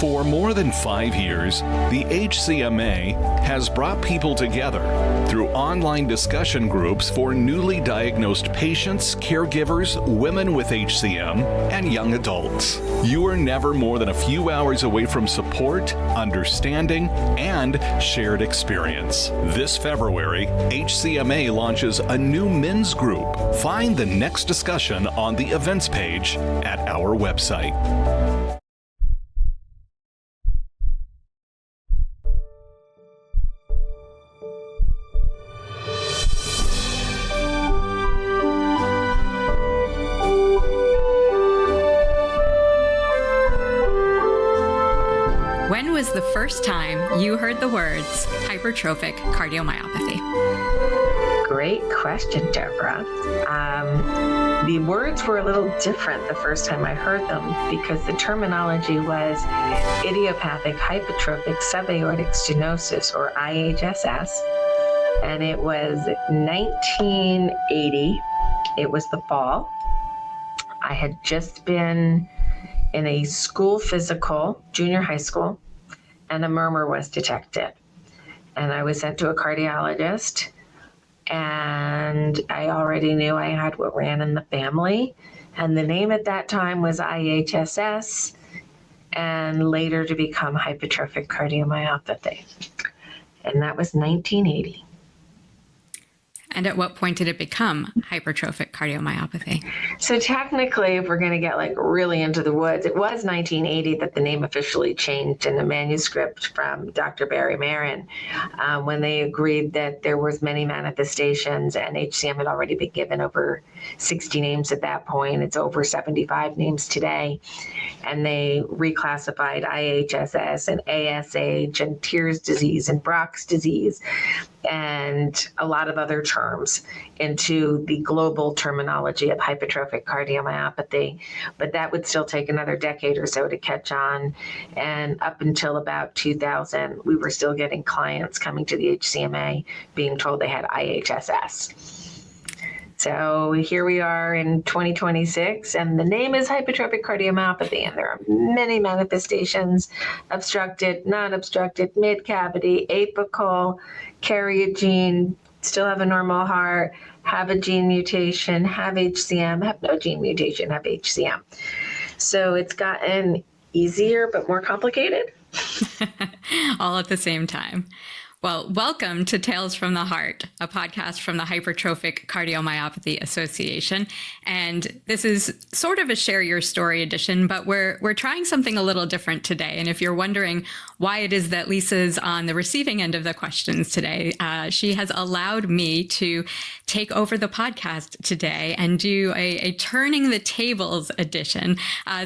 For more than 5 years, the HCMA has brought people together through online discussion groups for newly diagnosed patients, caregivers, women with HCM, and young adults. You are never more than a few hours away from support, understanding, and shared experience. This February, HCMA launches a new men's group. Find the next discussion on the events page at our website. When was the first time you heard the words hypertrophic cardiomyopathy? Great question, Debra. The words were a little different the first time I heard them because the terminology was idiopathic hypertrophic subaortic stenosis, or IHSS, and it was 1980. It was the fall. I had just been in a school physical, junior high school, and a murmur was detected. And I was sent to a cardiologist, and I already knew I had what ran in the family. And the name at that time was IHSS, and later to become hypertrophic cardiomyopathy. And that was 1980. And at what point did it become hypertrophic cardiomyopathy? So technically, if we're going to get really into the woods, it was 1980 that the name officially changed in a manuscript from Dr. Barry Marin, when they agreed that there was many manifestations, and HCM had already been given over 60 names at that point. It's over 75 names today. And they reclassified IHSS and ASH and Tier's disease and Brock's disease and a lot of other terms into the global terminology of hypertrophic cardiomyopathy. But that would still take another decade or so to catch on. And up until about 2000, we were still getting clients coming to the HCMA being told they had IHSS. So here we are in 2026, and the name is hypertrophic cardiomyopathy, and there are many manifestations: obstructed, non-obstructed, mid-cavity, apical, carry a gene, still have a normal heart, have a gene mutation, have HCM, have no gene mutation, have HCM. So it's gotten easier but more complicated. All at the same time. Well, welcome to Tales from the Heart, a podcast from the Hypertrophic Cardiomyopathy Association. And this is sort of a share your story edition, but we're trying something a little different today. And if you're wondering why it is that Lisa's on the receiving end of the questions today, she has allowed me to take over the podcast today and do a turning the tables edition.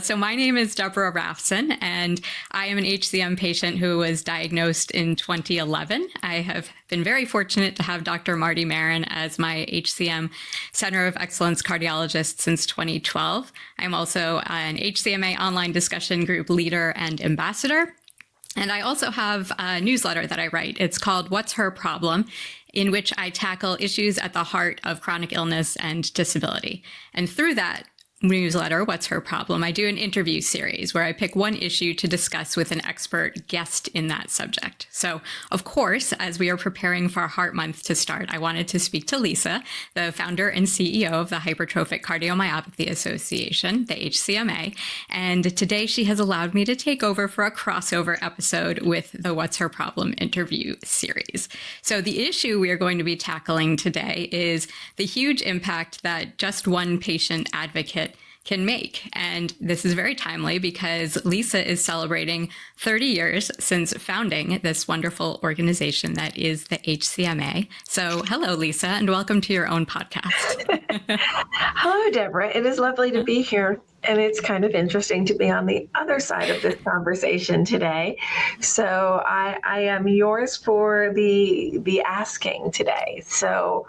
So my name is Debra Rafson, and I am an HCM patient who was diagnosed in 2011. I have been very fortunate to have Dr. Marty Marin as my HCM Center of Excellence cardiologist since 2012. I'm also an HCMA online discussion group leader and ambassador. And I also have a newsletter that I write. It's called What's Her Problem?, in which I tackle issues at the heart of chronic illness and disability. And through that newsletter, What's Her Problem?, I do an interview series where I pick one issue to discuss with an expert guest in that subject. So, of course, as we are preparing for Heart Month to start, I wanted to speak to Lisa, the founder and CEO of the Hypertrophic Cardiomyopathy Association, the HCMA. And today she has allowed me to take over for a crossover episode with the What's Her Problem interview series. So the issue we are going to be tackling today is the huge impact that just one patient advocate can make. And this is very timely because Lisa is celebrating 30 years since founding this wonderful organization that is the HCMA. So hello, Lisa, and welcome to your own podcast. Hello, Debra. It is lovely to be here. And it's kind of interesting to be on the other side of this conversation today. So I am yours for the asking today. So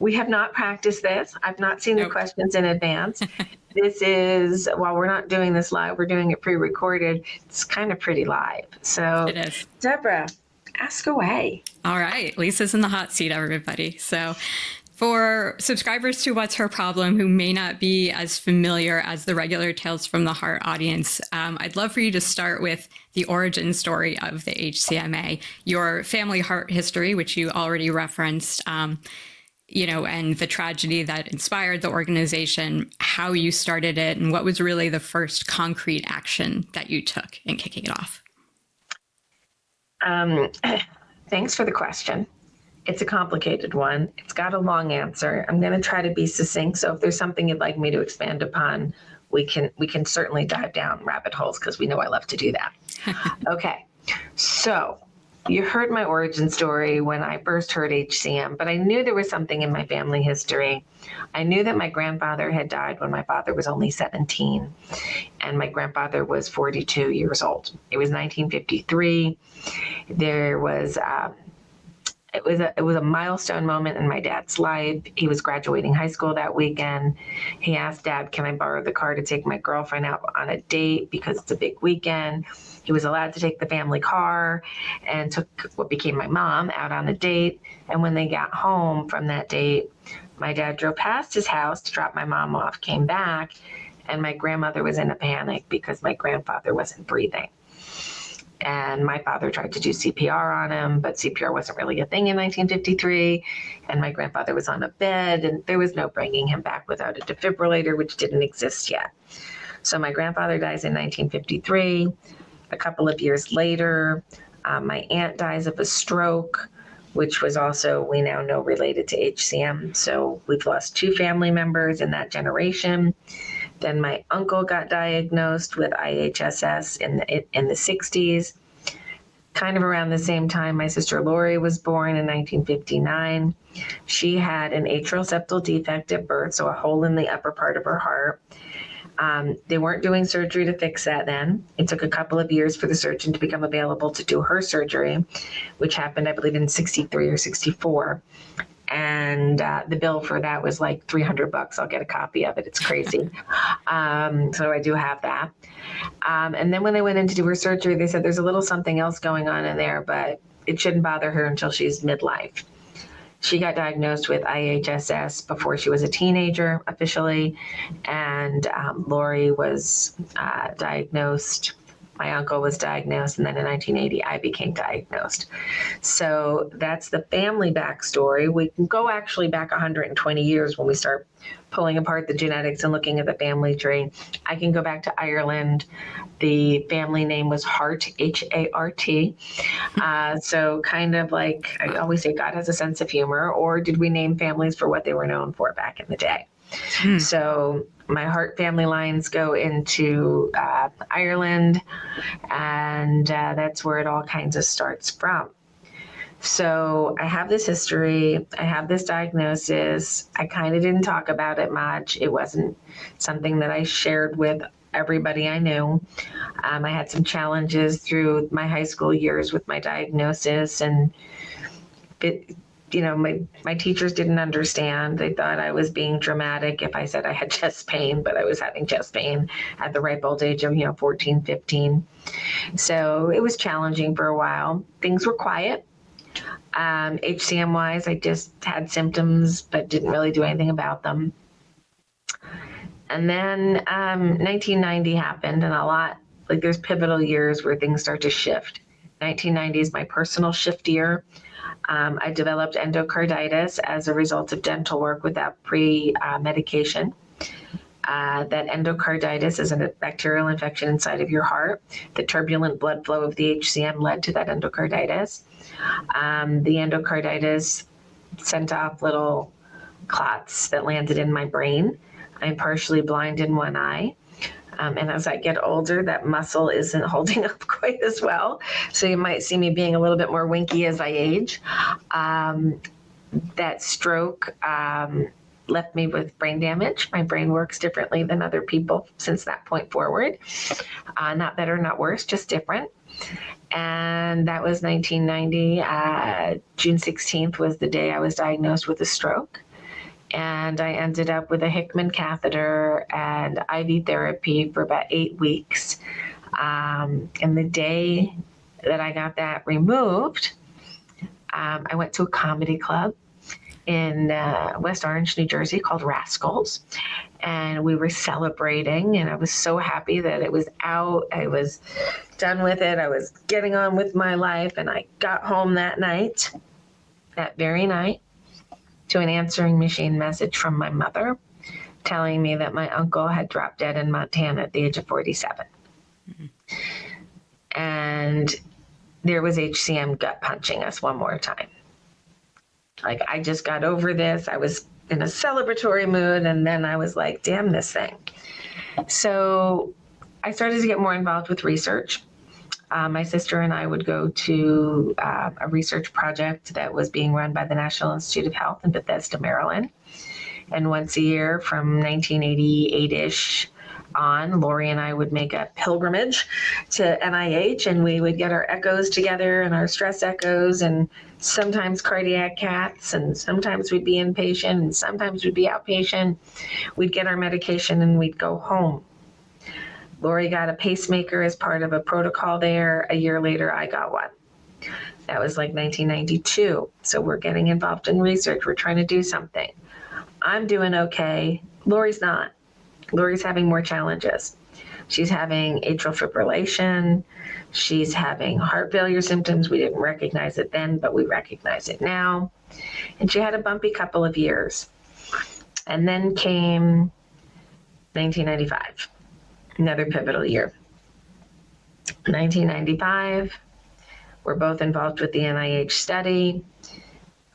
we have not practiced this. I've not seen the questions in advance. This is, while we're not doing this live, we're doing it pre-recorded. It's kind of pretty live. So it is. Debra, ask away. All right. Lisa's in the hot seat, everybody. So For subscribers to What's Her Problem who may not be as familiar as the regular Tales from the Heart audience, I'd love for you to start with the origin story of the HCMA, your family heart history, which you already referenced, and the tragedy that inspired the organization, how you started it, and what was really the first concrete action that you took in kicking it off. Thanks for the question. It's a complicated one. It's got a long answer. I'm going to try to be succinct. So if there's something you'd like me to expand upon, we can certainly dive down rabbit holes because we know I love to do that. Okay. So you heard my origin story when I first heard HCM, but I knew there was something in my family history. I knew that my grandfather had died when my father was only 17, and my grandfather was 42 years old. It was 1953. There was It was a milestone moment in my dad's life. He was graduating high school that weekend. He asked Dad, can I borrow the car to take my girlfriend out on a date because it's a big weekend? He was allowed to take the family car and took what became my mom out on a date. And when they got home from that date, my dad drove past his house to drop my mom off, came back, and my grandmother was in a panic because my grandfather wasn't breathing. And my father tried to do CPR on him, but CPR wasn't really a thing in 1953. And my grandfather was on a bed, and there was no bringing him back without a defibrillator, which didn't exist yet. So my grandfather dies in 1953. A couple of years later, my aunt dies of a stroke, which was also, we now know, related to HCM. So we've lost two family members in that generation. Then my uncle got diagnosed with IHSS in the 60s. Kind of around the same time, my sister Lori was born in 1959. She had an atrial septal defect at birth, so a hole in the upper part of her heart. They weren't doing surgery to fix that then. It took a couple of years for the surgeon to become available to do her surgery, which happened, I believe, in 63 or 64. And the bill for that was like $300. I'll get a copy of it. It's crazy. So I do have that. And then when they went in to do her surgery, they said there's a little something else going on in there, but it shouldn't bother her until she's midlife. She got diagnosed with IHSS before she was a teenager officially, and Lori was diagnosed. My uncle was diagnosed, and then in 1980, I became diagnosed. So that's the family backstory. We can go actually back 120 years when we start pulling apart the genetics and looking at the family tree. I can go back to Ireland. The family name was Hart, H-A-R-T. So kind of like, I always say God has a sense of humor, or did we name families for what they were known for back in the day? So my Hart family lines go into Ireland, and that's where it all kinds of starts from. So I have this history, I have this diagnosis. I kind of didn't talk about it much. It wasn't something that I shared with everybody I knew. I had some challenges through my high school years with my diagnosis, and my teachers didn't understand. They thought I was being dramatic if I said I had chest pain, but I was having chest pain at the ripe old age of 14, 15. So it was challenging for a while. Things were quiet. HCM wise, I just had symptoms, but didn't really do anything about them. And then 1990 happened, and there's pivotal years where things start to shift. 1990 is my personal shift year. I developed endocarditis as a result of dental work without pre-medication. That endocarditis is a bacterial infection inside of your heart. The turbulent blood flow of the HCM led to that endocarditis. The endocarditis sent off little clots that landed in my brain. I'm partially blind in one eye. And as I get older, that muscle isn't holding up quite as well. So you might see me being a little bit more winky as I age. That stroke left me with brain damage. My brain works differently than other people since that point forward. Not better, not worse, just different. And that was 1990. June 16th was the day I was diagnosed with a stroke. And I ended up with a Hickman catheter and IV therapy for about 8 weeks. And the day that I got that removed, I went to a comedy club, in West Orange, New Jersey, called Rascals. And we were celebrating, and I was so happy that it was out. I was done with it. I was getting on with my life, and I got home that very night, to an answering machine message from my mother telling me that my uncle had dropped dead in Montana at the age of 47. Mm-hmm. And there was HCM gut punching us one more time. Like, I just got over this. I was in a celebratory mood, and then I was like, damn this thing. So I started to get more involved with research. My sister and I would go to a research project that was being run by the National Institute of Health in Bethesda, Maryland. And once a year from 1988-ish on, Lori and I would make a pilgrimage to NIH, and we would get our echoes together and our stress echoes, and sometimes cardiac caths, and sometimes we'd be inpatient, and sometimes we'd be outpatient. We'd get our medication and we'd go home. Lori got a pacemaker as part of a protocol there. A year later, I got one. That was like 1992. So we're getting involved in research. We're trying to do something. I'm doing okay. Lori's not. Lori's having more challenges. She's having atrial fibrillation. She's having heart failure symptoms. We didn't recognize it then, but we recognize it now. And she had a bumpy couple of years. And then came 1995. Another pivotal year. 1995, we're both involved with the NIH study.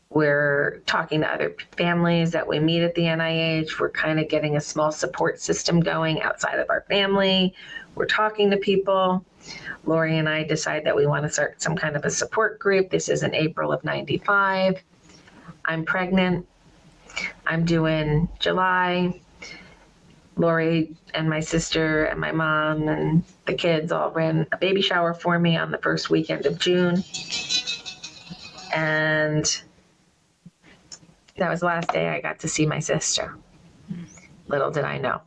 We're talking to other families that we meet at the NIH. We're kind of getting a small support system going outside of our family. We're talking to people. Lori and I decide that we want to start some kind of a support group. This is in April of 95. I'm pregnant. I'm due in July. Lori and my sister and my mom and the kids all ran a baby shower for me on the first weekend of June. And that was the last day I got to see my sister. Little did I know.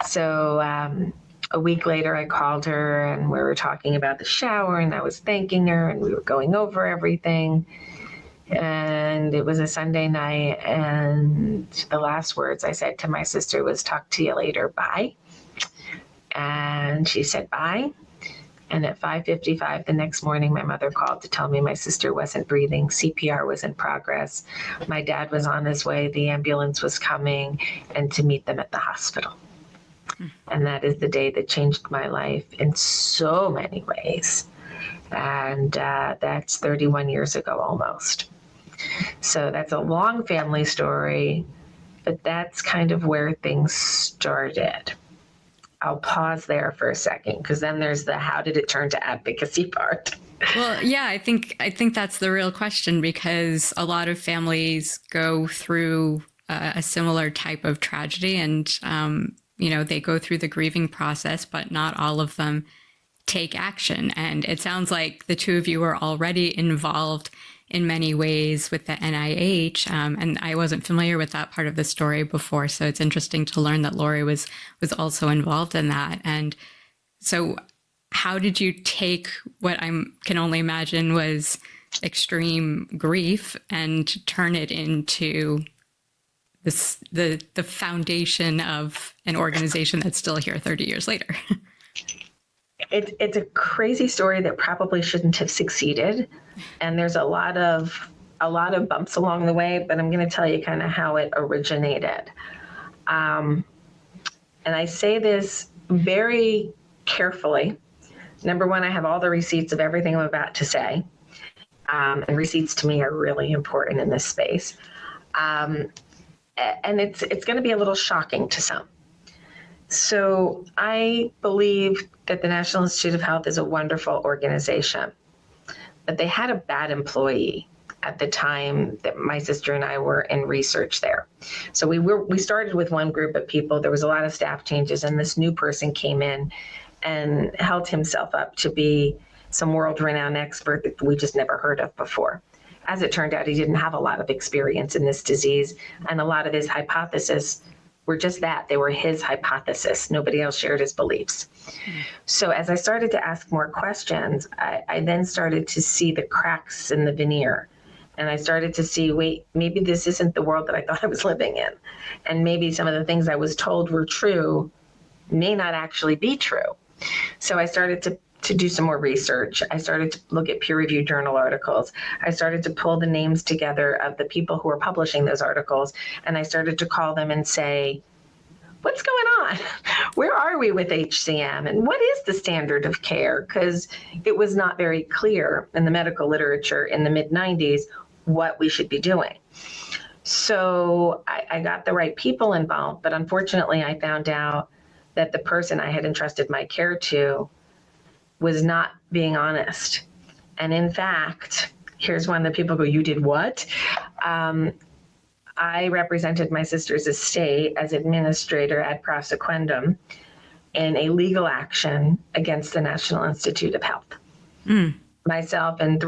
So a week later, I called her, and we were talking about the shower, and I was thanking her, and we were going over everything. And it was a Sunday night, and the last words I said to my sister was, "Talk to you later, bye." And she said, "Bye." And at 5:55 the next morning, my mother called to tell me my sister wasn't breathing. CPR was in progress. My dad was on his way. The ambulance was coming, and to meet them at the hospital. And that is the day that changed my life in so many ways. And that's 31 years ago almost. So that's a long family story, but that's kind of where things started. I'll pause there for a second, because then there's the how did it turn to advocacy part. Well, yeah, I think that's the real question, because a lot of families go through a similar type of tragedy, and they go through the grieving process, but not all of them take action. And it sounds like the two of you are already involved in many ways with the NIH. And I wasn't familiar with that part of the story before. So it's interesting to learn that Lori was also involved in that. And so how did you take what I can only imagine was extreme grief and turn it into the foundation of an organization that's still here 30 years later? It's a crazy story that probably shouldn't have succeeded. And there's a lot of bumps along the way, but I'm going to tell you kind of how it originated. And I say this very carefully. Number one, I have all the receipts of everything I'm about to say. And receipts to me are really important in this space. And it's going to be a little shocking to some. So I believe that the National Institute of Health is a wonderful organization, but they had a bad employee at the time that my sister and I were in research there. So we started with one group of people. There was a lot of staff changes, and this new person came in and held himself up to be some world-renowned expert that we just never heard of before. As it turned out, he didn't have a lot of experience in this disease, and a lot of his hypotheses were just that. They were his hypothesis. Nobody else shared his beliefs. So as I started to ask more questions, I then started to see the cracks in the veneer. And I started to see, wait, maybe this isn't the world that I thought I was living in. And maybe some of the things I was told were true may not actually be true. So I started to do some more research. I started to look at peer-reviewed journal articles. I started to pull the names together of the people who were publishing those articles. And I started to call them and say, what's going on? Where are we with HCM? And what is the standard of care? Because it was not very clear in the medical literature in the mid-90s what we should be doing. So I got the right people involved, but unfortunately I found out that the person I had entrusted my care to was not being honest. And in fact, here's one that people go, you did what? I represented my sister's estate as administrator ad prosequendum in a legal action against the National Institute of Health. Myself and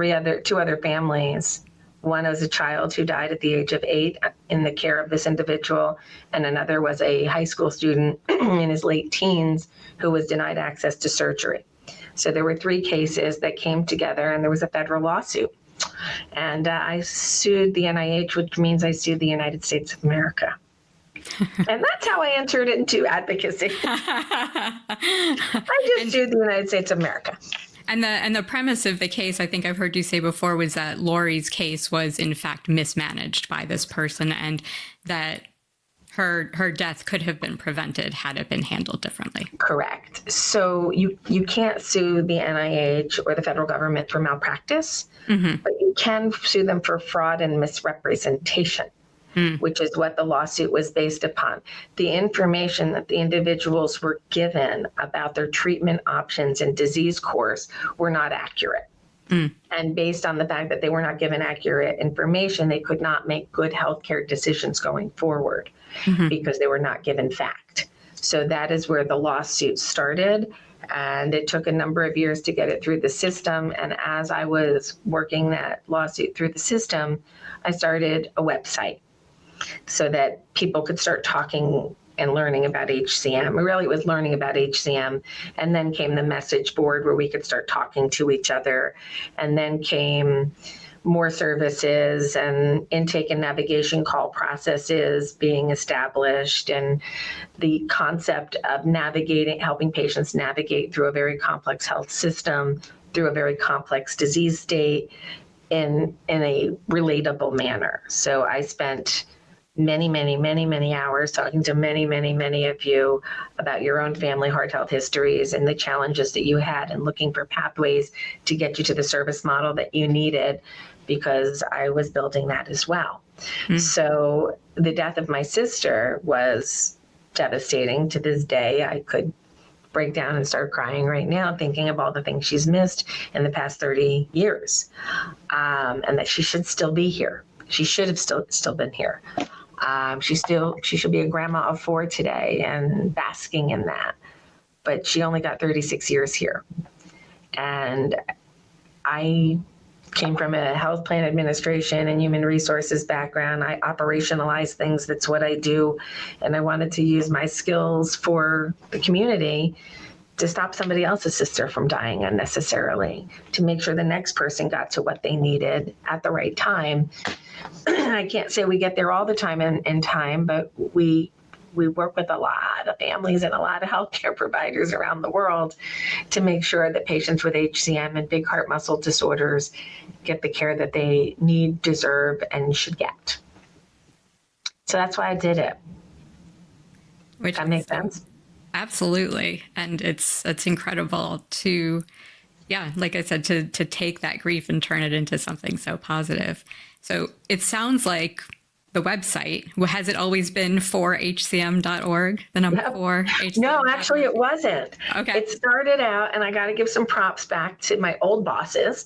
two other families. One was a child who died at the age of 8 in the care of this individual, and another was a high school student in his late teens who was denied access to surgery. So there were 3 cases that came together, and there was a federal lawsuit. And I sued the NIH, which means I sued the United States of America. And that's how I entered into advocacy. I just sued the United States of America. And the premise of the case, I think I've heard you say before, was that Lori's case was in fact mismanaged by this person, and that her death could have been prevented had it been handled differently. Correct. So you can't sue the NIH or the federal government for malpractice, but you can sue them for fraud and misrepresentation, which is what the lawsuit was based upon. The information that the individuals were given about their treatment options and disease course were not accurate. And based on the fact that they were not given accurate information, they could not make good healthcare decisions going forward because they were not given fact. So that is where the lawsuit started. And it took a number of years to get it through the system. And as I was working that lawsuit through the system, I started a website so that people could start talking and learning about HCM. Really, it was learning about HCM. And then came the message board where we could start talking to each other. And then came more services and intake and navigation call processes being established, and the concept of helping patients navigate through a very complex health system, through a very complex disease state in a relatable manner. So I spent many hours talking to many of you about your own family heart health histories and the challenges that you had, and looking for pathways to get you to the service model that you needed, because I was building that as well. So the death of my sister was devastating. To this day, I could break down and start crying right now, thinking of all the things she's missed in the past 30 years, and that she should still be here. She should have still been here. She should be a grandma of 4 today and basking in that. But she only got 36 years here. And I came from a health plan administration and human resources background. I operationalize things. That's what I do. And I wanted to use my skills for the community to stop somebody else's sister from dying unnecessarily, to make sure the next person got to what they needed at the right time. I can't say we get there all the time in time, but we work with a lot of families and a lot of healthcare providers around the world to make sure that patients with HCM and big heart muscle disorders get the care that they need, deserve, and should get. So that's why I did it. Which that makes sense? Absolutely. And it's incredible to, like I said, to take that grief and turn it into something so positive. So it sounds like the website, has it always been 4hcm.org, the number 4? No, actually it wasn't. Okay. It started out, and I got to give some props back to my old bosses.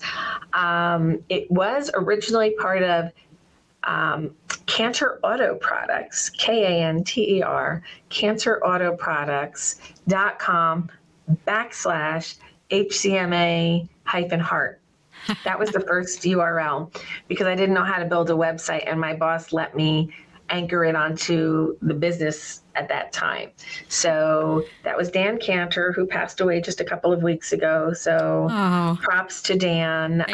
It was originally part of Cancer Auto Products, KANTER, cancerautoproducts.com/HCMA-heart. That was the first URL, because I didn't know how to build a website, and my boss let me anchor it onto the business at that time. So that was Dan Cantor, who passed away just a couple of weeks ago. So props to Dan,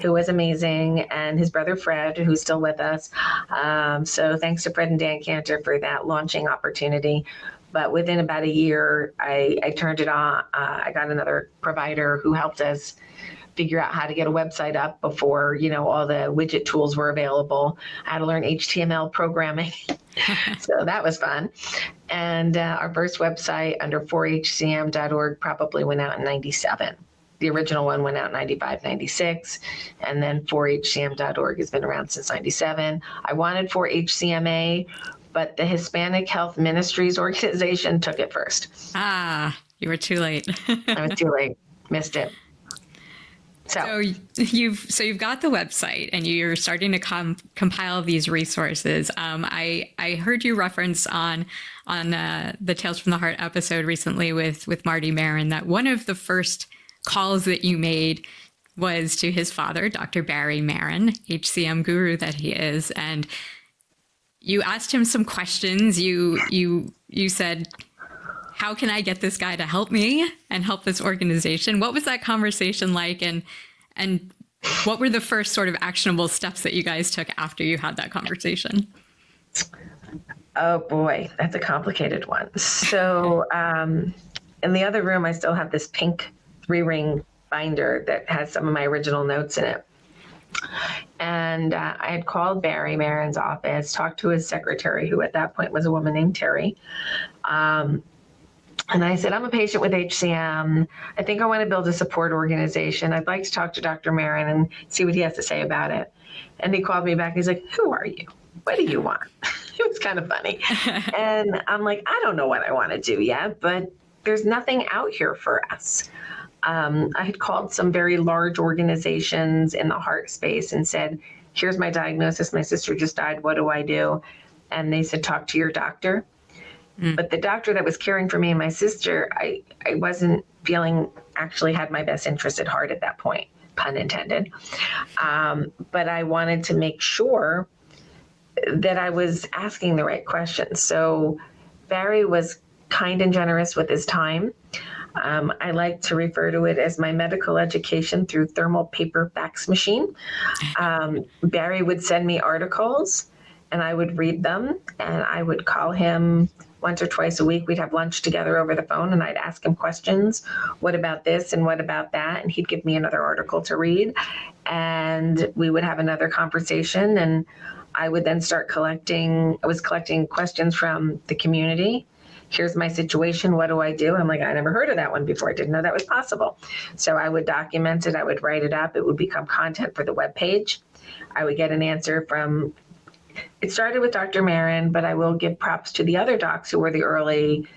who was amazing, and his brother Fred, who's still with us. So thanks to Fred and Dan Cantor for that launching opportunity. But within about a year, I turned it on. I got another provider who helped us figure out how to get a website up before, all the widget tools were available. I had to learn HTML programming. So that was fun. And our first website under 4hcm.org probably went out in 97. The original one went out in 95, 96. And then 4hcm.org has been around since 97. I wanted 4HCMA, but the Hispanic Health Ministries organization took it first. You were too late. I was too late. Missed it. So you've got the website and you're starting to compile these resources. I heard you reference on the Tales from the Heart episode recently with Marty Marin that one of the first calls that you made was to his father, Dr. Barry Marin, HCM guru that he is, and you asked him some questions. You said, how can I get this guy to help me and help this organization? What was that conversation like? And what were the first sort of actionable steps that you guys took after you had that conversation? Oh boy, that's a complicated one. So in the other room, I still have this pink 3-ring binder that has some of my original notes in it. And I had called Barry Marin's office, talked to his secretary, who at that point was a woman named Terry. And I said, I'm a patient with HCM. I think I want to build a support organization. I'd like to talk to Dr. Marin and see what he has to say about it. And he called me back. He's like, who are you? What do you want? It was kind of funny. And I'm like, I don't know what I want to do yet, but there's nothing out here for us. I had called some very large organizations in the heart space and said, here's my diagnosis. My sister just died. What do I do? And they said, talk to your doctor. But the doctor that was caring for me and my sister, I wasn't feeling actually had my best interest at heart at that point, pun intended. But I wanted to make sure that I was asking the right questions. So Barry was kind and generous with his time. I like to refer to it as my medical education through thermal paper fax machine. Barry would send me articles and I would read them and I would call him once or twice a week. We'd have lunch together over the phone and I'd ask him questions. What about this and what about that? And he'd give me another article to read and we would have another conversation. And I would then start collecting questions from the community. Here's my situation. What do I do? I'm like, I never heard of that one before. I didn't know that was possible. So I would document it. I would write it up. It would become content for the webpage. I would get an answer from, it started with Dr. Marin, but I will give props to the other docs who were the early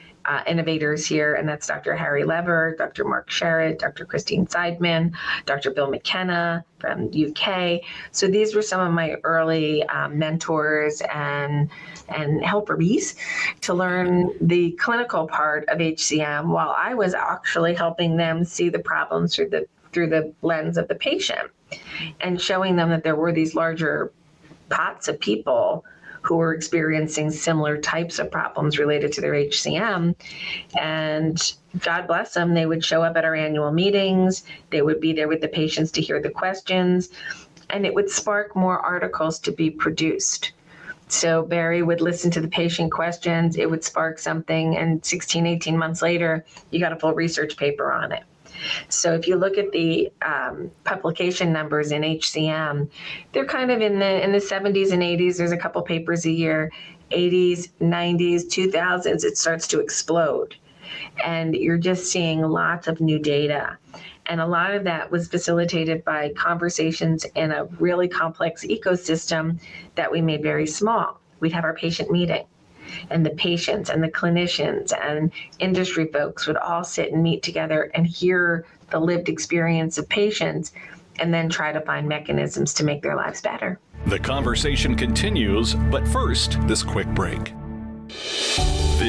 innovators here, and that's Dr. Harry Lever, Dr. Mark Sherritt, Dr. Christine Seidman, Dr. Bill McKenna from UK. So these were some of my early mentors and helpers to learn the clinical part of HCM while I was actually helping them see the problems through the lens of the patient and showing them that there were these larger pots of people who were experiencing similar types of problems related to their HCM. And God bless them, they would show up at our annual meetings. They would be there with the patients to hear the questions, and it would spark more articles to be produced. So Barry would listen to the patient questions, it would spark something, and 16, 18 months later, you got a full research paper on it. So if you look at the publication numbers in HCM, they're kind of in the 70s and 80s. There's a couple papers a year. 80s, 90s, 2000s, it starts to explode. And you're just seeing lots of new data. And a lot of that was facilitated by conversations in a really complex ecosystem that we made very small. We'd have our patient meeting. And the patients and the clinicians and industry folks would all sit and meet together and hear the lived experience of patients and then try to find mechanisms to make their lives better. The conversation continues, but first, this quick break.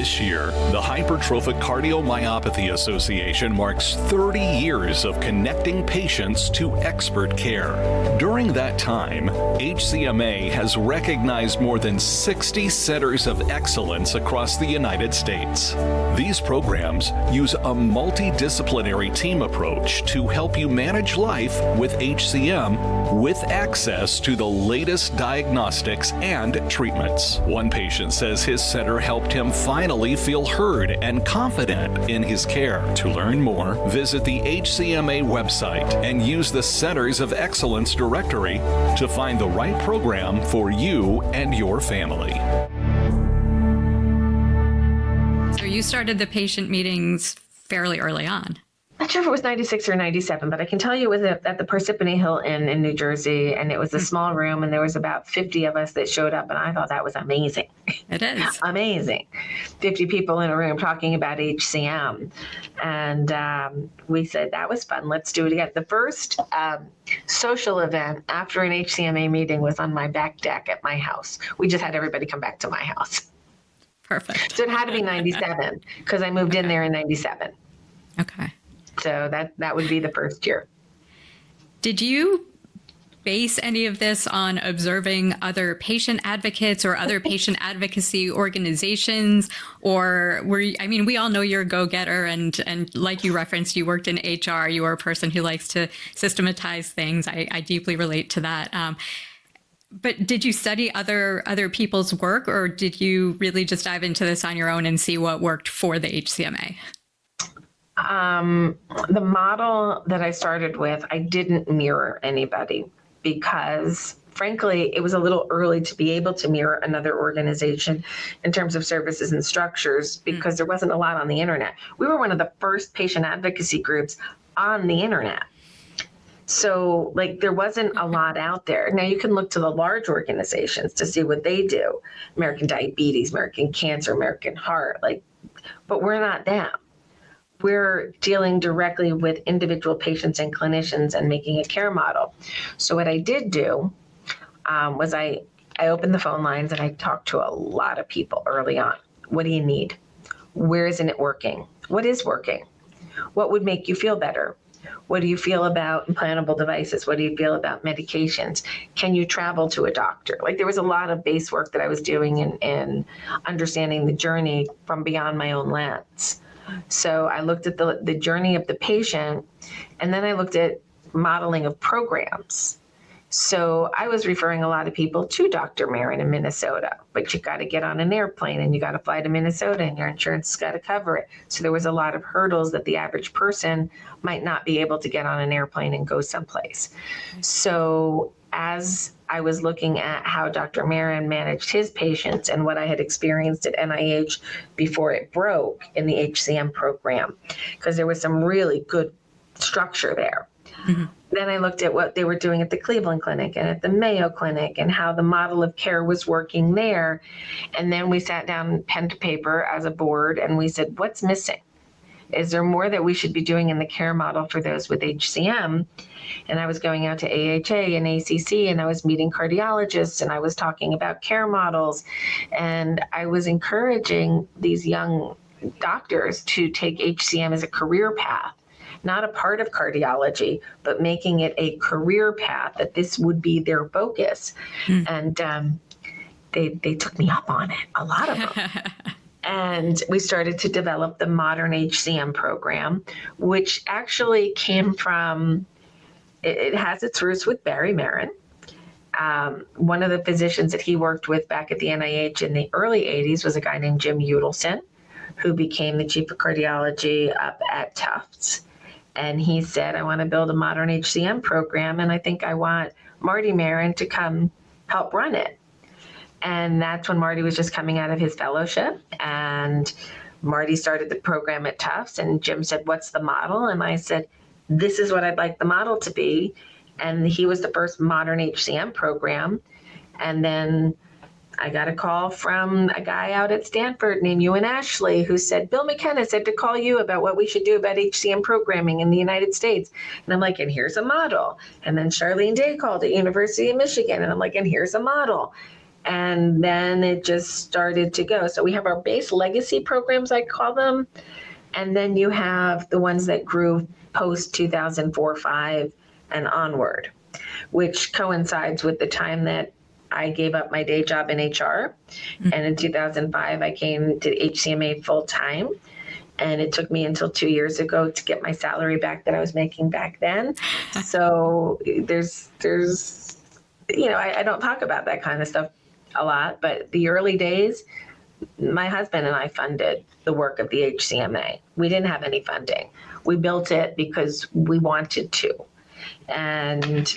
This year, the Hypertrophic Cardiomyopathy Association marks 30 years of connecting patients to expert care. During that time, HCMA has recognized more than 60 centers of excellence across the United States. These programs use a multidisciplinary team approach to help you manage life with HCM with access to the latest diagnostics and treatments. One patient says his center helped him finally feel heard and confident in his care. To learn more, visit the HCMA website and use the Centers of Excellence directory to find the right program for you and your family. So you started the patient meetings fairly early on. Not sure if it was 96 or 97, but I can tell you it was at the Parsippany Hill Inn in New Jersey, and it was a small room, and there was about 50 of us that showed up, and I thought that was amazing. It is. Amazing. 50 people in a room talking about HCM. And we said, that was fun. Let's do it again. The first social event after an HCMA meeting was on my back deck at my house. We just had everybody come back to my house. Perfect. So it had to be 97 because I moved in there in 97. Okay. So that would be the first year. Did you base any of this on observing other patient advocates or other patient advocacy organizations? Or we all know you're a go-getter, and like you referenced, you worked in HR, you are a person who likes to systematize things. I deeply relate to that. But did you study other people's work, or did you really just dive into this on your own and see what worked for the HCMA? The model that I started with, I didn't mirror anybody because, frankly, it was a little early to be able to mirror another organization in terms of services and structures because there wasn't a lot on the internet. We were one of the first patient advocacy groups on the internet. So, there wasn't a lot out there. Now, you can look to the large organizations to see what they do. American Diabetes, American Cancer, American Heart, but we're not them. We're dealing directly with individual patients and clinicians and making a care model. So what I did do was I opened the phone lines and I talked to a lot of people early on. What do you need? Where isn't it working? What is working? What would make you feel better? What do you feel about implantable devices? What do you feel about medications? Can you travel to a doctor? There was a lot of base work that I was doing in understanding the journey from beyond my own lens. So I looked at the journey of the patient, and then I looked at modeling of programs. So I was referring a lot of people to Dr. Marin in Minnesota, but you got to get on an airplane and you got to fly to Minnesota and your insurance has got to cover it. So there was a lot of hurdles that the average person might not be able to get on an airplane and go someplace. So as I was looking at how Dr. Marin managed his patients and what I had experienced at NIH before it broke in the HCM program, because there was some really good structure there. Mm-hmm. Then I looked at what they were doing at the Cleveland Clinic and at the Mayo Clinic and how the model of care was working there. And then we sat down pen to paper as a board and we said, what's missing? Is there more that we should be doing in the care model for those with HCM? And I was going out to AHA and ACC and I was meeting cardiologists and I was talking about care models. And I was encouraging these young doctors to take HCM as a career path, not a part of cardiology, but making it a career path, that this would be their focus. And they took me up on it, a lot of them. And we started to develop the modern HCM program, which actually came from, it has its roots with Barry Marin. One of the physicians that he worked with back at the NIH in the early 80s was a guy named Jim Udelson, who became the chief of cardiology up at Tufts. And he said, I want to build a modern HCM program, and I think I want Marty Marin to come help run it. And that's when Marty was just coming out of his fellowship. And Marty started the program at Tufts. And Jim said, what's the model? And I said, this is what I'd like the model to be. And he was the first modern HCM program. And then I got a call from a guy out at Stanford named Ewan Ashley who said, Bill McKenna said to call you about what we should do about HCM programming in the United States. And I'm like, and here's a model. And then Charlene Day called at University of Michigan. And I'm like, and here's a model. And then it just started to go. So we have our base legacy programs, I call them. And then you have the ones that grew post 2004-5 and onward, which coincides with the time that I gave up my day job in HR. And in 2005, I came to HCMA full time. And it took me until 2 years ago to get my salary back that I was making back then. So there's, I don't talk about that kind of stuff a lot, but the early days, my husband and I funded the work of the HCMA. We didn't have any funding. We built it because we wanted to. And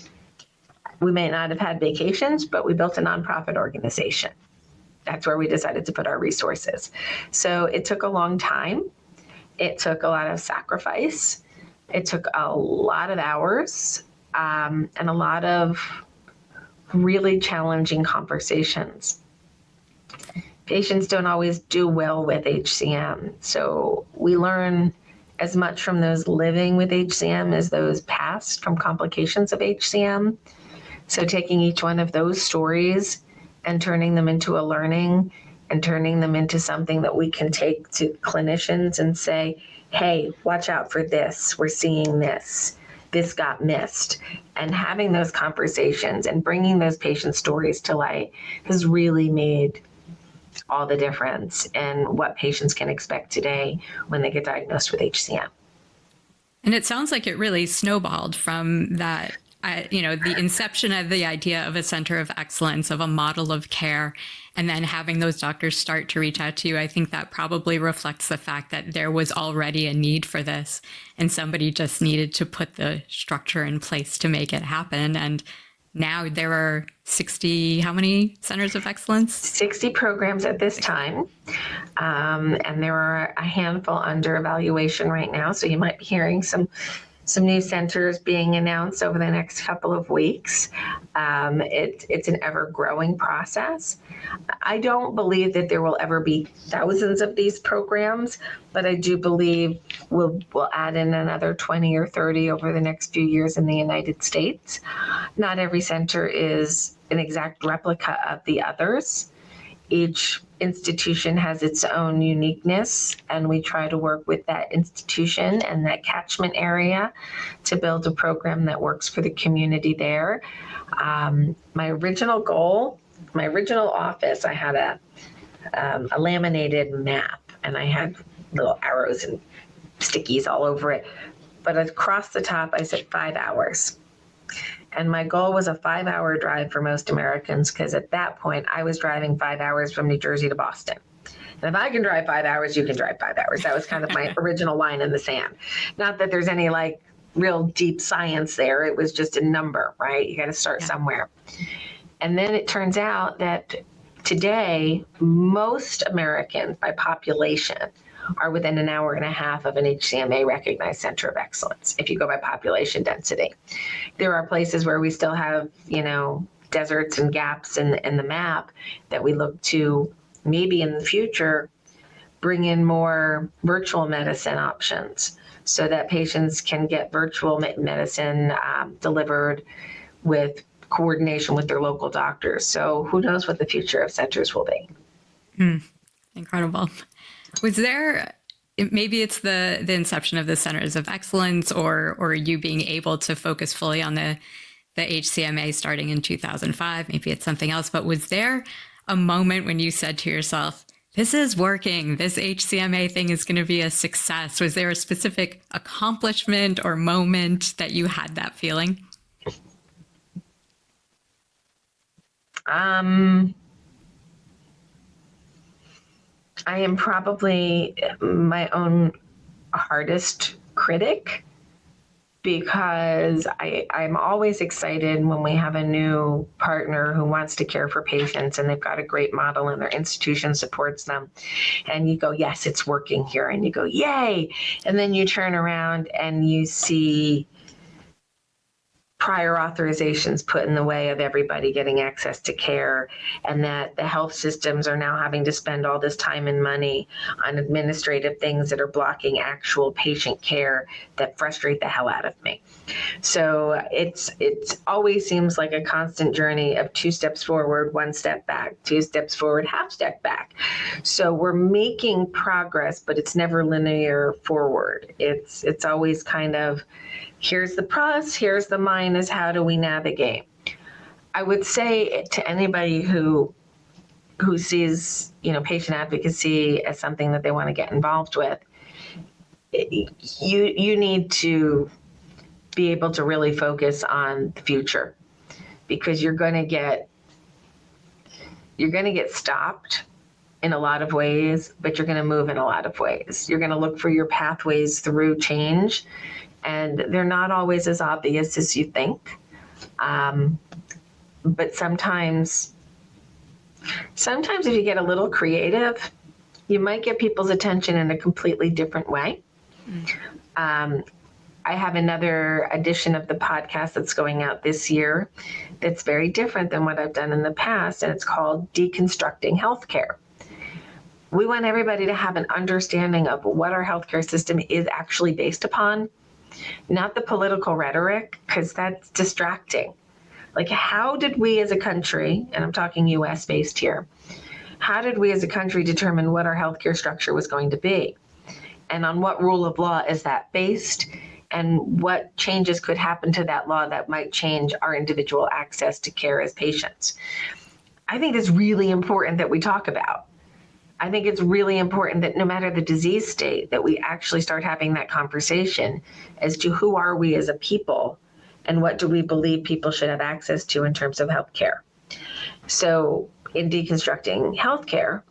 we may not have had vacations, but we built a nonprofit organization. That's where we decided to put our resources. So it took a long time. It took a lot of sacrifice. It took a lot of hours and a lot of really challenging conversations. Patients don't always do well with HCM. So we learn as much from those living with HCM as those passed from complications of HCM. So taking each one of those stories and turning them into a learning and turning them into something that we can take to clinicians and say, hey, watch out for this. We're seeing this. This got missed. And having those conversations and bringing those patient stories to light has really made all the difference in what patients can expect today when they get diagnosed with HCM. And it sounds like it really snowballed from that, the inception of the idea of a center of excellence, of a model of care, and then having those doctors start to reach out to you. I think that probably reflects the fact that there was already a need for this and somebody just needed to put the structure in place to make it happen. And now there are 60, how many centers of excellence? 60 programs at this time. And there are a handful under evaluation right now. So you might be hearing some new centers being announced over the next couple of weeks. It's an ever-growing process. I don't believe that there will ever be thousands of these programs, but I do believe we'll add in another 20 or 30 over the next few years in the United States. Not every center is an exact replica of the others. Each institution has its own uniqueness, and we try to work with that institution and that catchment area to build a program that works for the community there. My original goal, my original office, I had a laminated map, and I had little arrows and stickies all over it. But across the top, I said 5 hours. And my goal was a 5-hour drive for most Americans, because at that point, I was driving 5 hours from New Jersey to Boston. And if I can drive 5 hours, you can drive 5 hours. That was kind of my original line in the sand. Not that there's any real deep science there. It was just a number, right? You got to start somewhere. And then it turns out that today, most Americans by population are within an hour and a half of an HCMA recognized center of excellence, if you go by population density. There are places where we still have, deserts and gaps in the map that we look to maybe in the future bring in more virtual medicine options so that patients can get virtual medicine delivered with coordination with their local doctors. So who knows what the future of centers will be. Incredible. Was there, maybe it's the inception of the centers of excellence or you being able to focus fully on the HCMA starting in 2005, maybe it's something else, but was there a moment when you said to yourself, this is working, this HCMA thing is going to be a success? Was there a specific accomplishment or moment that you had that feeling? I am probably my own hardest critic, because I'm always excited when we have a new partner who wants to care for patients and they've got a great model and their institution supports them. And you go, yes, it's working here. And you go, yay. And then you turn around and you see prior authorizations put in the way of everybody getting access to care, and that the health systems are now having to spend all this time and money on administrative things that are blocking actual patient care that frustrate the hell out of me. So it's always seems like a constant journey of 2 steps forward, 1 step back, 2 steps forward, half step back. So we're making progress, but it's never linear forward. It's always kind of, here's the plus, here's the minus, how do we navigate? I would say to anybody who sees, patient advocacy as something that they want to get involved with, you need to be able to really focus on the future, because you're going to get stopped in a lot of ways, but you're going to move in a lot of ways. You're going to look for your pathways through change, and they're not always as obvious as you think. But sometimes if you get a little creative, you might get people's attention in a completely different way. I have another edition of the podcast that's going out this year that's very different than what I've done in the past, and it's called Deconstructing Healthcare. We want everybody to have an understanding of what our healthcare system is actually based upon, not the political rhetoric, because that's distracting. Like, how did we as a country, and I'm talking US based here, how did we as a country determine what our healthcare structure was going to be? And on what rule of law is that based? And what changes could happen to that law that might change our individual access to care as patients? I think it's really important that we talk about. I think it's really important that no matter the disease state, that we actually start having that conversation as to who are we as a people and what do we believe people should have access to in terms of healthcare. So in Deconstructing Healthcare,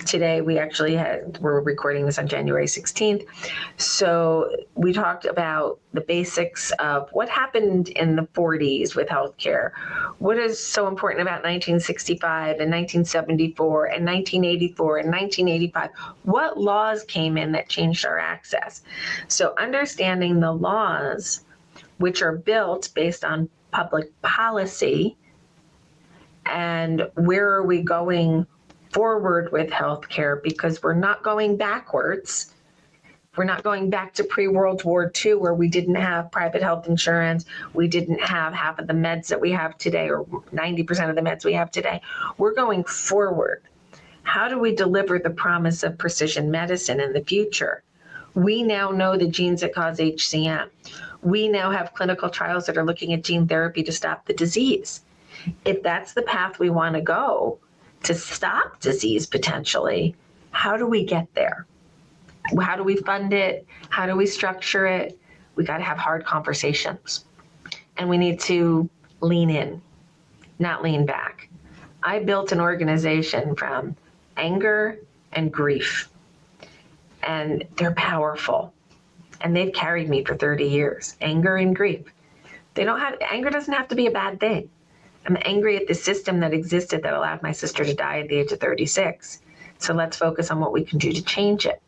today we're recording this on January 16th. So we talked about the basics of what happened in the 40s with healthcare. What is so important about 1965 and 1974 and 1984 and 1985? What laws came in that changed our access? So understanding the laws, which are built based on public policy, and where are we going forward with healthcare, because we're not going backwards. We're not going back to pre-World War II, where we didn't have private health insurance. We didn't have half of the meds that we have today, or 90% of the meds we have today. We're going forward. How do we deliver the promise of precision medicine in the future? We now know the genes that cause HCM. We now have clinical trials that are looking at gene therapy to stop the disease. If that's the path we want to go, to stop disease potentially, how do we get there? How do we fund it? How do we structure it? We got to have hard conversations. And we need to lean in, not lean back. I built an organization from anger and grief, and they're powerful. And they've carried me for 30 years, anger and grief. Anger doesn't have to be a bad thing. I'm angry at the system that existed that allowed my sister to die at the age of 36. So let's focus on what we can do to change it.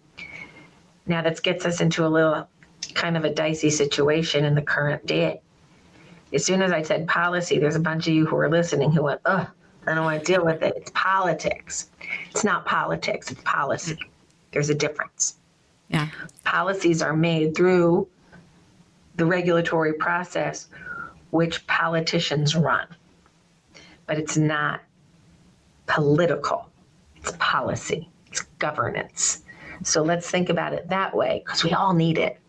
Now that gets us into a little kind of a dicey situation in the current day. As soon as I said policy, there's a bunch of you who are listening who went, I don't want to deal with it. It's politics. It's not politics, it's policy. There's a difference. Yeah. Policies are made through the regulatory process, which politicians run. But it's not political. It's policy. It's governance. So let's think about it that way, because we all need it.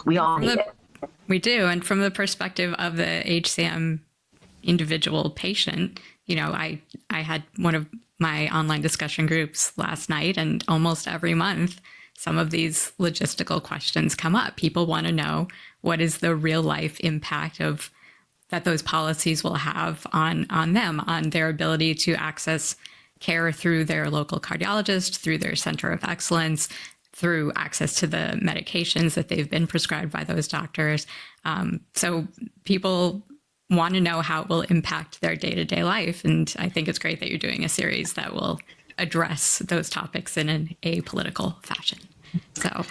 We all need it. We do. And from the perspective of the HCM individual patient, I had one of my online discussion groups last night, and almost every month, some of these logistical questions come up. People want to know, what is the real life impact of that those policies will have on them, on their ability to access care through their local cardiologist, through their center of excellence, through access to the medications that they've been prescribed by those doctors. So people want to know how it will impact their day-to-day life. And I think it's great that you're doing a series that will address those topics in an apolitical fashion. So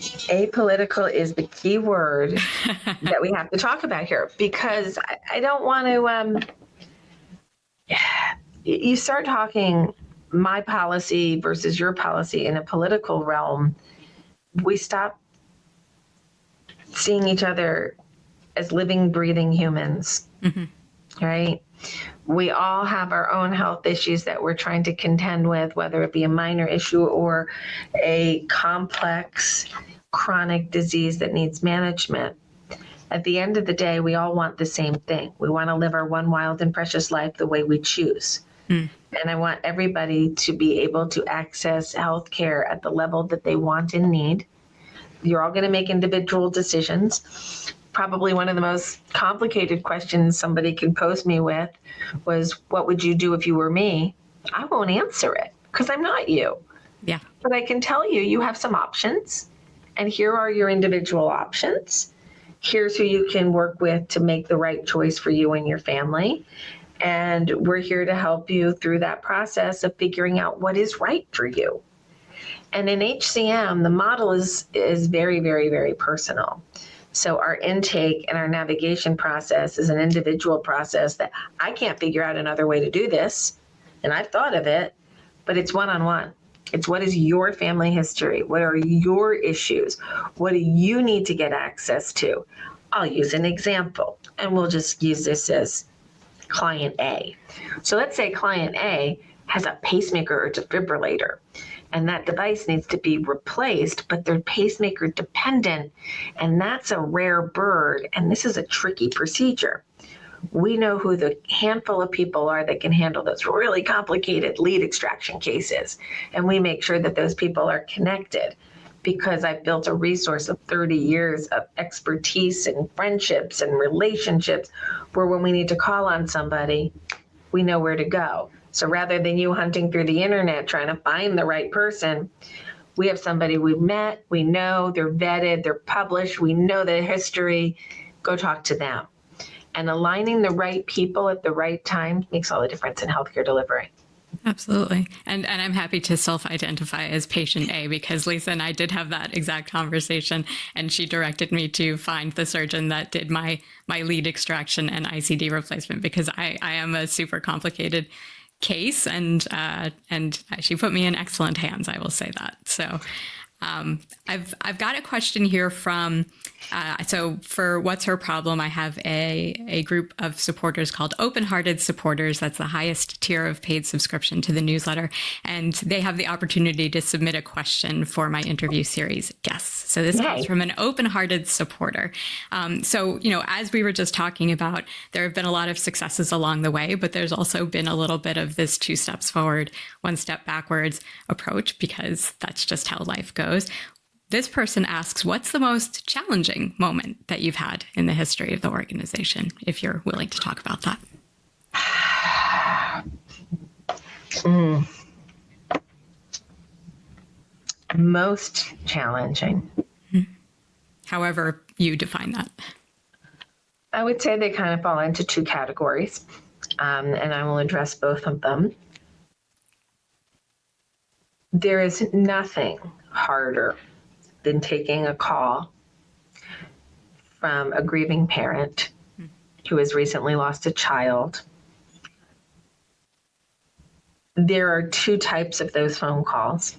Apolitical is the key word that we have to talk about here, because I don't want to, you start talking my policy versus your policy in a political realm, we stop seeing each other as living, breathing humans, right? We all have our own health issues that we're trying to contend with, whether it be a minor issue or a complex chronic disease that needs management. At the end of the day, we all want the same thing. We want to live our one wild and precious life the way we choose. And I want everybody to be able to access healthcare at the level that they want and need. You're all going to make individual decisions. Probably one of the most complicated questions somebody could pose me with was, what would you do if you were me? I won't answer it because I'm not you. Yeah. But I can tell you, you have some options. And here are your individual options. Here's who you can work with to make the right choice for you and your family. And we're here to help you through that process of figuring out what is right for you. And in HCM, the model is very, very, very personal. So our intake and our navigation process is an individual process that I can't figure out another way to do this. And I've thought of it, but it's one-on-one. It's what is your family history? What are your issues? What do you need to get access to? I'll use an example, and we'll just use this as client A. So let's say client A has a pacemaker or defibrillator, and that device needs to be replaced, but they're pacemaker dependent, and that's a rare bird, and this is a tricky procedure. We know who the handful of people are that can handle those really complicated lead extraction cases. And we make sure that those people are connected, because I've built a resource of 30 years of expertise and friendships and relationships where when we need to call on somebody, we know where to go. So rather than you hunting through the internet trying to find the right person, we have somebody we've met, we know, they're vetted, they're published, we know their history, go talk to them. And aligning the right people at the right time makes all the difference in healthcare delivery. Absolutely. And I'm happy to self-identify as patient A, because Lisa and I did have that exact conversation, and she directed me to find the surgeon that did my lead extraction and ICD replacement, because I am a super complicated case, and she put me in excellent hands, I will say that. So I've got a question here from, so for What's Her Problem, I have a group of supporters called Open-Hearted Supporters. That's the highest tier of paid subscription to the newsletter. And they have the opportunity to submit a question for my interview series guests. So this comes from an open-hearted supporter. So, as we were just talking about, there have been a lot of successes along the way, but there's also been a little bit of this 2 steps forward, 1 step backwards approach, because that's just how life goes. This person asks, what's the most challenging moment that you've had in the history of the organization, if you're willing to talk about that? Most challenging. However you define that. I would say they kind of fall into 2 categories, and I will address both of them. There is nothing harder than taking a call from a grieving parent who has recently lost a child. There are 2 types of those phone calls.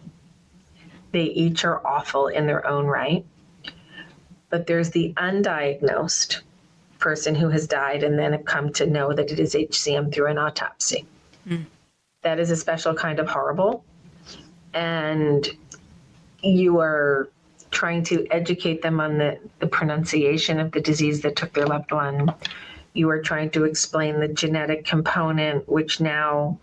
They each are awful in their own right, but there's the undiagnosed person who has died and then have come to know that it is HCM through an autopsy. That is a special kind of horrible, and you are trying to educate them on the pronunciation of the disease that took their loved one. You are trying to explain the genetic component, which now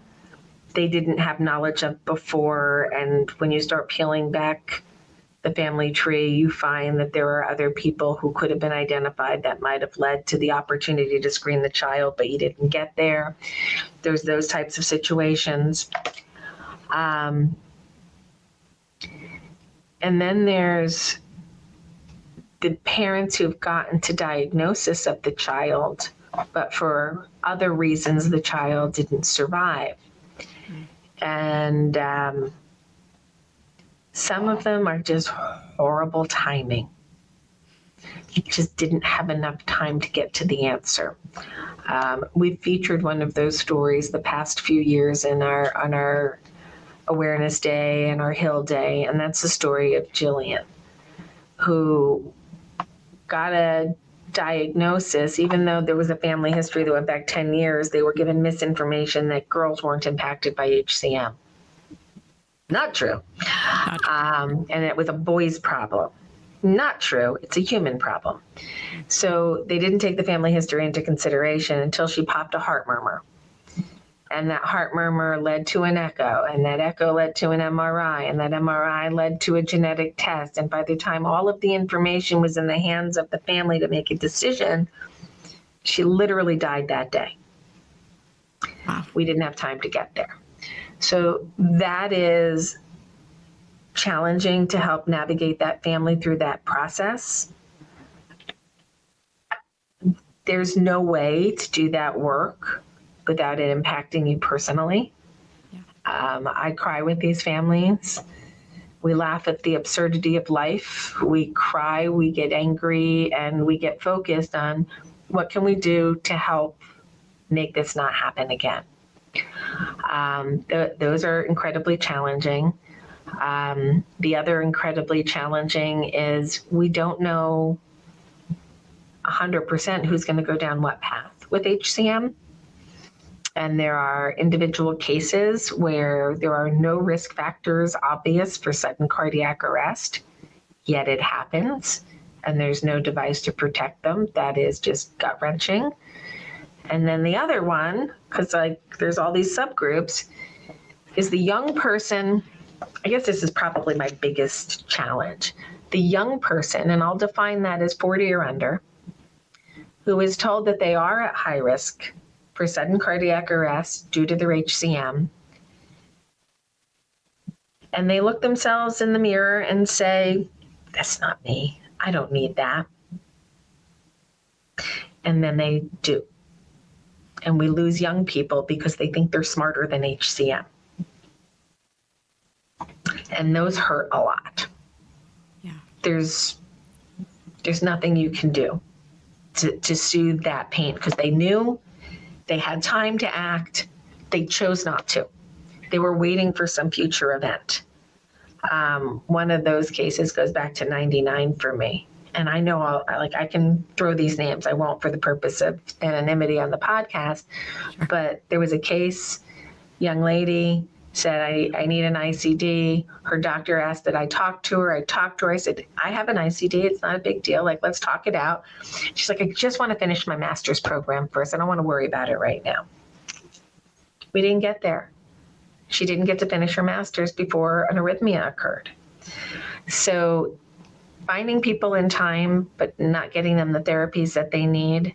they didn't have knowledge of before. And when you start peeling back the family tree, you find that there are other people who could have been identified that might have led to the opportunity to screen the child, but you didn't get there. There's those types of situations. And then there's the parents who've gotten to diagnosis of the child, but for other reasons, the child didn't survive. And Some of them are just horrible timing. You just didn't have enough time to get to the answer. We've featured one of those stories the past few years on our Awareness Day and our Hill Day, and that's the story of Jillian, who got a diagnosis. Even though there was a family history that went back 10 years, they were given misinformation that girls weren't impacted by HCM. Not true. And it was a boy's problem. Not true. It's a human problem. So they didn't take the family history into consideration until she popped a heart murmur. And that heart murmur led to an echo, and that echo led to an MRI, and that MRI led to a genetic test. And by the time all of the information was in the hands of the family to make a decision, she literally died that day. Wow. We didn't have time to get there. So that is challenging to help navigate that family through that process. There's no way to do that work without it impacting you personally. Yeah. I cry with these families. We laugh at the absurdity of life. We cry, we get angry, and we get focused on what can we do to help make this not happen again. Those are incredibly challenging. The other incredibly challenging is we don't know 100% who's going to go down what path with HCM. And there are individual cases where there are no risk factors obvious for sudden cardiac arrest, yet it happens, and there's no device to protect them. That is just gut-wrenching. And then the other one, because there's all these subgroups, is the young person. I guess this is probably my biggest challenge. The young person, and I'll define that as 40 or under, who is told that they are at high risk for sudden cardiac arrest due to their HCM. And they look themselves in the mirror and say, that's not me. I don't need that. And then they do. And we lose young people because they think they're smarter than HCM. And those hurt a lot. Yeah. There's nothing you can do to soothe that pain because they knew they had time to act. They chose not to. They were waiting for some future event. One of those cases goes back to 99 for me. And I know I can throw these names. I won't for the purpose of anonymity on the podcast. Sure. But there was a case, young lady said, I need an ICD. Her doctor asked that I talk to her. I talked to her. I said, I have an ICD. It's not a big deal. Let's talk it out. She's like, I just want to finish my master's program first. I don't want to worry about it right now. We didn't get there. She didn't get to finish her master's before an arrhythmia occurred. So finding people in time, but not getting them the therapies that they need,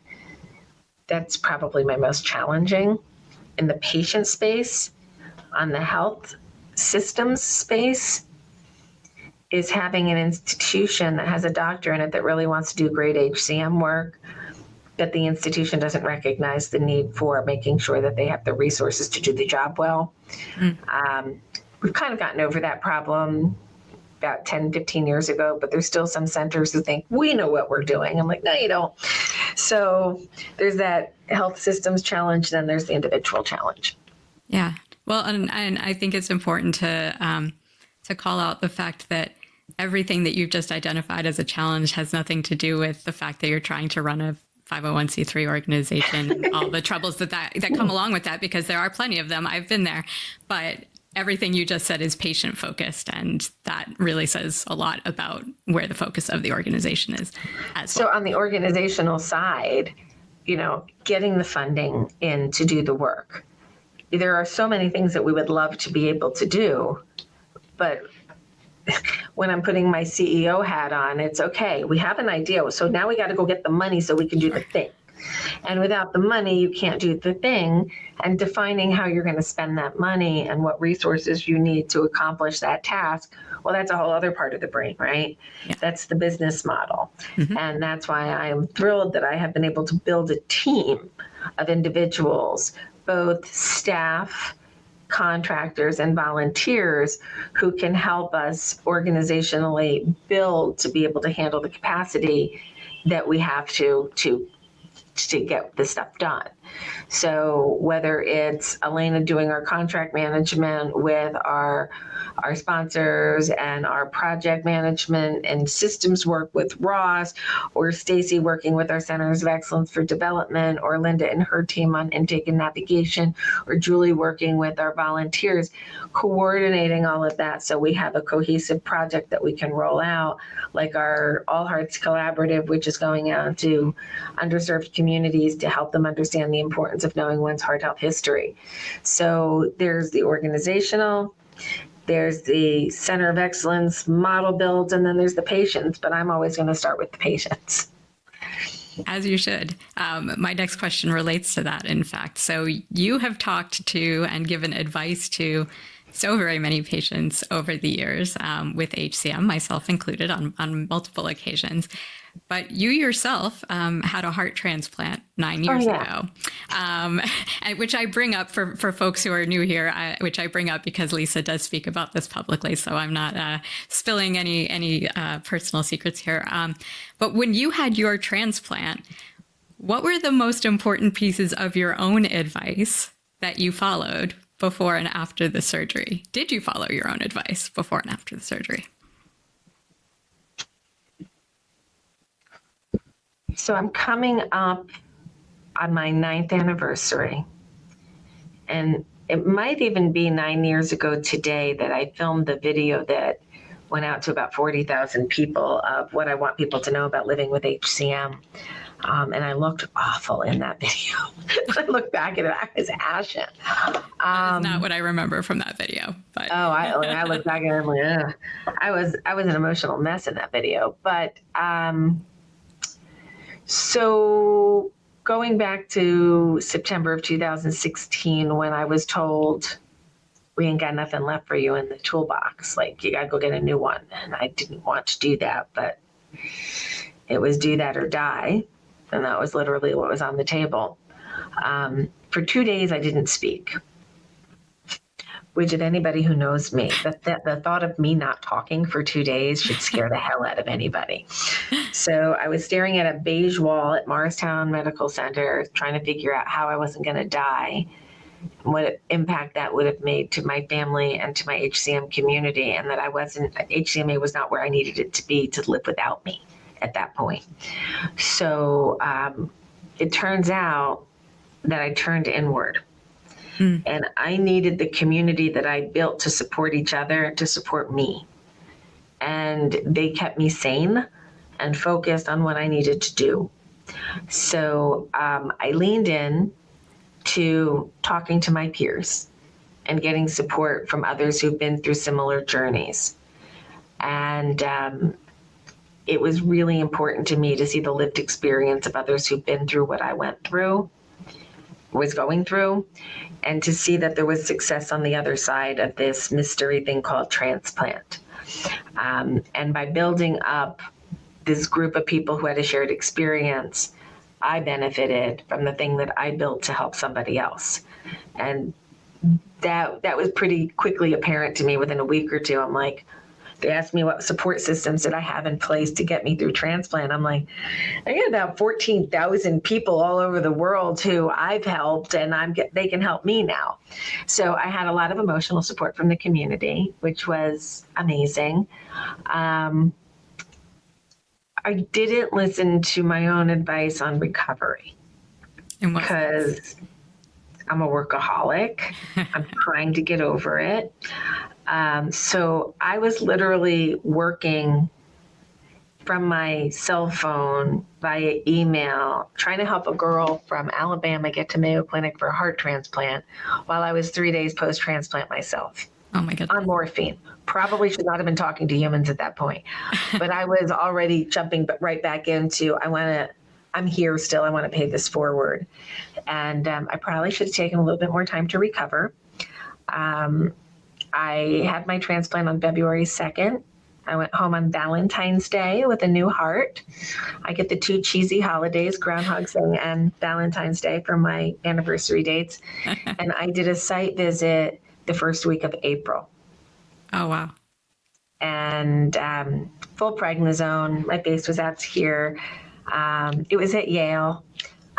that's probably my most challenging. In the patient space, on the health systems space, is having an institution that has a doctor in it that really wants to do great HCM work, but the institution doesn't recognize the need for making sure that they have the resources to do the job well. We've kind of gotten over that problem about 10, 15 years ago, but there's still some centers who think, we know what we're doing. I'm like, no, you don't. So there's that health systems challenge, then there's the individual challenge. Yeah. Well, and I think it's important to call out the fact that everything that you've just identified as a challenge has nothing to do with the fact that you're trying to run a 501c3 organization and all the troubles that come along with that, because there are plenty of them. I've been there. But everything you just said is patient focused, and that really says a lot about where the focus of the organization is as well. So on the organizational side, getting the funding in to do the work. There are so many things that we would love to be able to do, but when I'm putting my CEO hat on, it's okay. We have an idea. So now we got to go get the money so we can do the thing. And without the money, you can't do the thing. And defining how you're going to spend that money and what resources you need to accomplish that task, well, that's a whole other part of the brain, right? Yeah. That's the business model. Mm-hmm. And that's why I am thrilled that I have been able to build a team of individuals, both staff, contractors and volunteers who can help us organizationally build to be able to handle the capacity that we have to get this stuff done. So whether it's Elena doing our contract management with our sponsors and our project management and systems work with Ross, or Stacy working with our Centers of Excellence for Development, or Linda and her team on intake and navigation, or Julie working with our volunteers, coordinating all of that so we have a cohesive project that we can roll out, like our All Hearts Collaborative, which is going out to underserved communities to help them understand the importance of knowing one's heart health history. So there's the organizational, there's the Center of Excellence model builds, and then there's the patients, but I'm always going to start with the patients. As you should. My next question relates to that, in fact. So you have talked to and given advice to so very many patients over the years with HCM, myself included, on multiple occasions. But you yourself had a heart transplant 9 years ago, which I bring up for folks who are new here, which I bring up because Lisa does speak about this publicly, so I'm not spilling any personal secrets here. But when you had your transplant, what were the most important pieces of your own advice that you followed before and after the surgery? Did you follow your own advice before and after the surgery? So I'm coming up on my 9th anniversary, and it might even be 9 years ago today that I filmed the video that went out to about 40,000 people of what I want people to know about living with HCM. And I looked awful in that video. I look back at it, I was ashen. That's not what I remember from that video. But I look back at it, I'm like, ugh. I was an emotional mess in that video. But so going back to September of 2016, when I was told we ain't got nothing left for you in the toolbox, like you gotta go get a new one. And I didn't want to do that, but it was do that or die. And that was literally what was on the table. For 2 days, I didn't speak, which if anybody who knows me, the thought of me not talking for 2 days should scare the hell out of anybody. So I was staring at a beige wall at Morristown Medical Center, trying to figure out how I wasn't going to die, and what impact that would have made to my family and to my HCM community, and that HCMA was not where I needed it to be to live without me at that point. So it turns out that I turned inward. And I needed the community that I built to support each other, to support me. And they kept me sane and focused on what I needed to do. So I leaned in to talking to my peers and getting support from others who've been through similar journeys. And it was really important to me to see the lived experience of others who've been through what I was going through, and to see that there was success on the other side of this mystery thing called transplant. And by building up this group of people who had a shared experience, I benefited from the thing that I built to help somebody else. And that was pretty quickly apparent to me within a week or two. I'm like, they asked me what support systems did I have in place to get me through transplant. I'm like, I got about 14,000 people all over the world who I've helped, and they can help me now. So I had a lot of emotional support from the community, which was amazing. I didn't listen to my own advice on recovery because I'm a workaholic. I'm trying to get over it. So I was literally working from my cell phone via email, trying to help a girl from Alabama get to Mayo Clinic for a heart transplant while I was 3 days post-transplant myself. Oh my goodness. On morphine. Probably should not have been talking to humans at that point, but I was already jumping right back into, I'm here still. I want to pay this forward. And I probably should have taken a little bit more time to recover. I had my transplant on February 2nd. I went home on Valentine's Day with a new heart. I get the 2 cheesy holidays, Groundhog's Day and Valentine's Day, for my anniversary dates. And I did a site visit the first week of April. Oh, wow. And full prednisone. My base was out here. It was at Yale.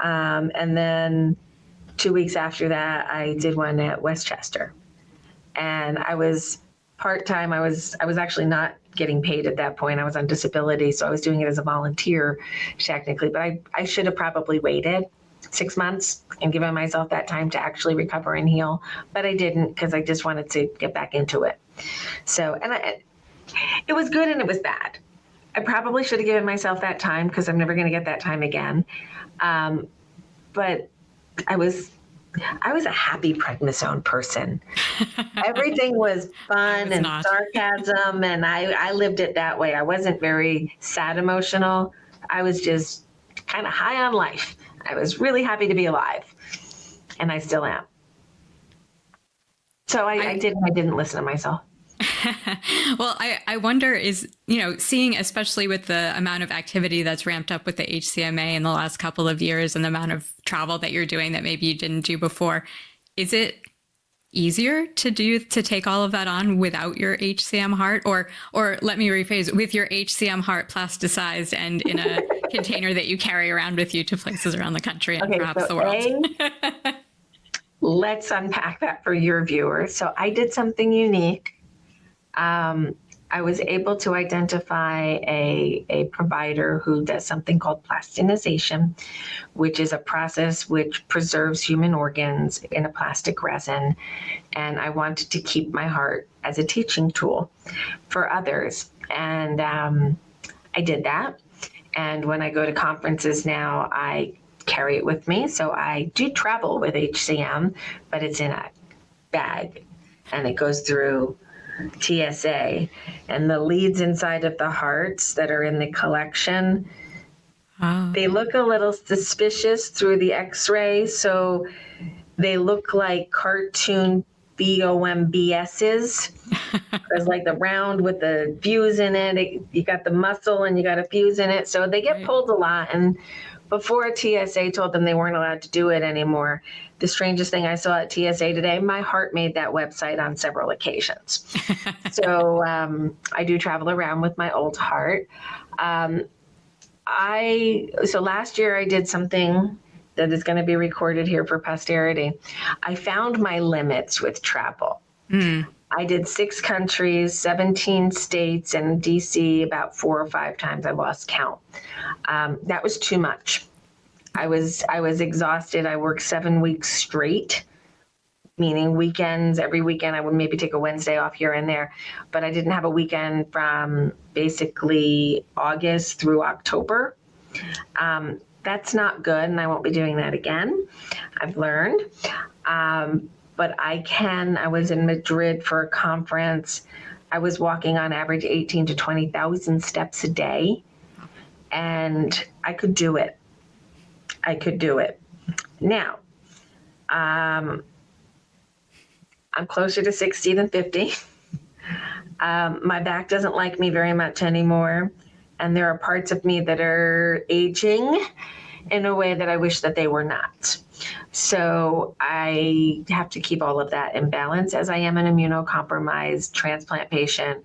And then 2 weeks after that, I did one at Westchester. And I was part-time. I was actually not getting paid at that point. I was on disability, so I was doing it as a volunteer technically, but I should have probably waited 6 months and given myself that time to actually recover and heal, but I didn't because I just wanted to get back into it. So, it was good and it was bad. I probably should have given myself that time because I'm never going to get that time again. But I was a happy prednisone person. Everything was fun and sarcasm, and I lived it that way. I wasn't very sad emotional. I was just kind of high on life. I was really happy to be alive, and I still am. So I didn't listen to myself. Well, I wonder seeing, especially with the amount of activity that's ramped up with the HCMA in the last couple of years and the amount of travel that you're doing that maybe you didn't do before, is it easier to take all of that on without your HCM heart? Or let me rephrase, with your HCM heart plasticized and in a container that you carry around with you to places around the country and perhaps the world? Let's unpack that for your viewers. So I did something unique. I was able to identify a provider who does something called plastinization, which is a process which preserves human organs in a plastic resin. And I wanted to keep my heart as a teaching tool for others. And I did that. And when I go to conferences now, I carry it with me. So I do travel with HCM, but it's in a bag and it goes through TSA, and the leads inside of the hearts that are in the collection, they look a little suspicious through the x-ray. So they look like cartoon BOMBSs. There's like the round with the fuse in it. You got the muscle and you got a fuse in it. So they get pulled a lot. And before TSA told them they weren't allowed to do it anymore, the strangest thing I saw at TSA today, my heart made that website on several occasions. So I do travel around with my old heart. So last year I did something that is going to be recorded here for posterity. I found my limits with travel. I did 6 countries, 17 states, and DC about 4 or 5 times. I lost count. That was too much. I was exhausted. I worked 7 weeks straight, meaning weekends. Every weekend I would maybe take a Wednesday off here and there, but I didn't have a weekend from basically August through October. That's not good, and I won't be doing that again. I've learned. But I was in Madrid for a conference. I was walking on average 18 to 20,000 steps a day, and I could do it. Now, I'm closer to 60 than 50. My back doesn't like me very much anymore, and there are parts of me that are aging in a way that I wish that they were not. So I have to keep all of that in balance, as I am an immunocompromised transplant patient.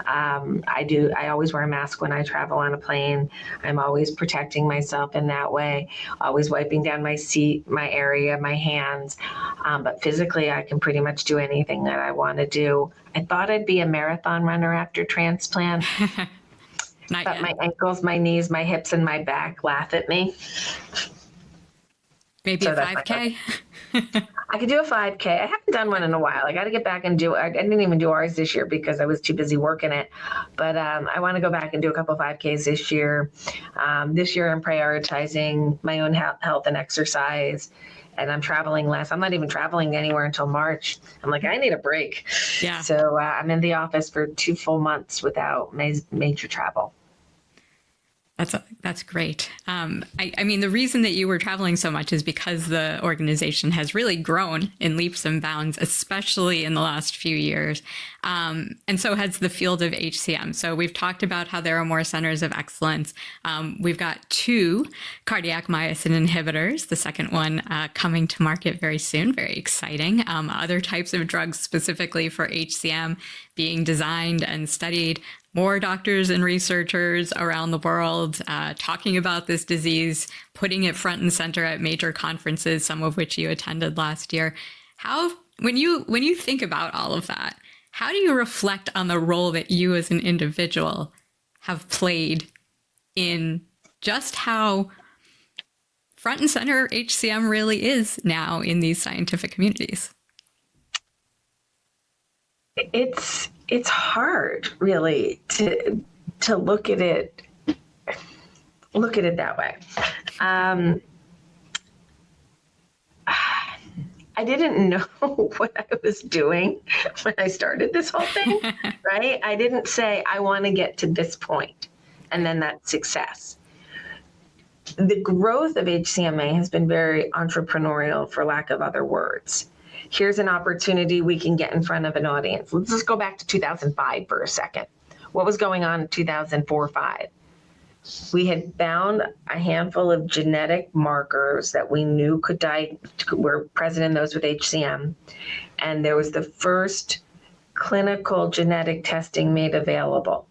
I always wear a mask when I travel on a plane. I'm always protecting myself in that way, always wiping down my seat, my area, my hands. But physically, I can pretty much do anything that I want to do. I thought I'd be a marathon runner after transplant. But yet. My ankles, my knees, my hips, and my back laugh at me. Maybe a 5K? I could do a 5K. I haven't done one in a while. I got to get back and I didn't even do ours this year because I was too busy working it. But I want to go back and do a couple 5Ks this year. This year I'm prioritizing my own health and exercise. And I'm traveling less. I'm not even traveling anywhere until March. I'm like, I need a break. Yeah. So I'm in the office for 2 full months without major travel. That's great. I mean, the reason that you were traveling so much is because the organization has really grown in leaps and bounds, especially in the last few years. And so has the field of HCM. So we've talked about how there are more centers of excellence. We've got 2 cardiac myosin inhibitors, the second one coming to market very soon. Very exciting. Other types of drugs specifically for HCM being designed and studied. More doctors and researchers around the world talking about this disease, putting it front and center at major conferences, some of which you attended last year. When you think about all of that, how do you reflect on the role that you as an individual have played in just how front and center HCM really is now in these scientific communities? It's hard, really, to look at it that way. I didn't know what I was doing when I started this whole thing, right? I didn't say I want to get to this point, and then that's success. The growth of HCMA has been very entrepreneurial, for lack of other words. Here's an opportunity we can get in front of an audience. Let's just go back to 2005 for a second. What was going on in 2004-05? We had found a handful of genetic markers that we knew were present in those with HCM. And there was the first clinical genetic testing made available.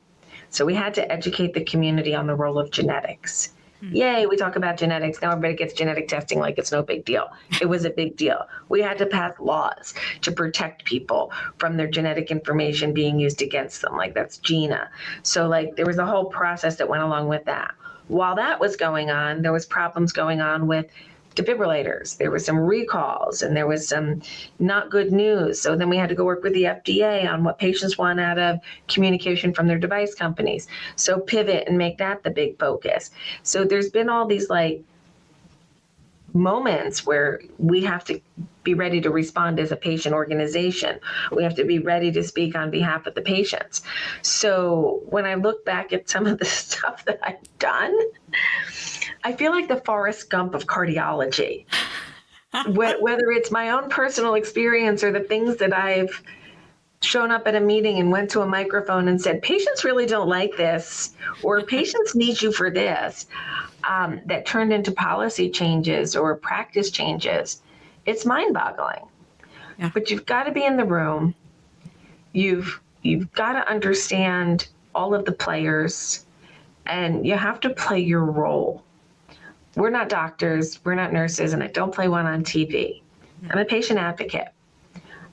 So we had to educate the community on the role of genetics. Yay, we talk about genetics. Now everybody gets genetic testing like it's no big deal. It was a big deal. We had to pass laws to protect people from their genetic information being used against them, like that's GINA. So there was a whole process that went along with that. While that was going on, there was problems going on with defibrillators. There were some recalls and there was some not good news. So then we had to go work with the FDA on what patients want out of communication from their device companies. So pivot and make that the big focus. So there's been all these moments where we have to be ready to respond as a patient organization. We have to be ready to speak on behalf of the patients. So when I look back at some of the stuff that I've done, I feel like the Forrest Gump of cardiology, whether it's my own personal experience or the things that I've shown up at a meeting and went to a microphone and said, patients really don't like this, or patients need you for this, that turned into policy changes or practice changes. It's mind-boggling. Yeah. But you've got to be in the room. You've got to understand all of the players, and you have to play your role. We're not doctors, we're not nurses, and I don't play one on TV. I'm a patient advocate.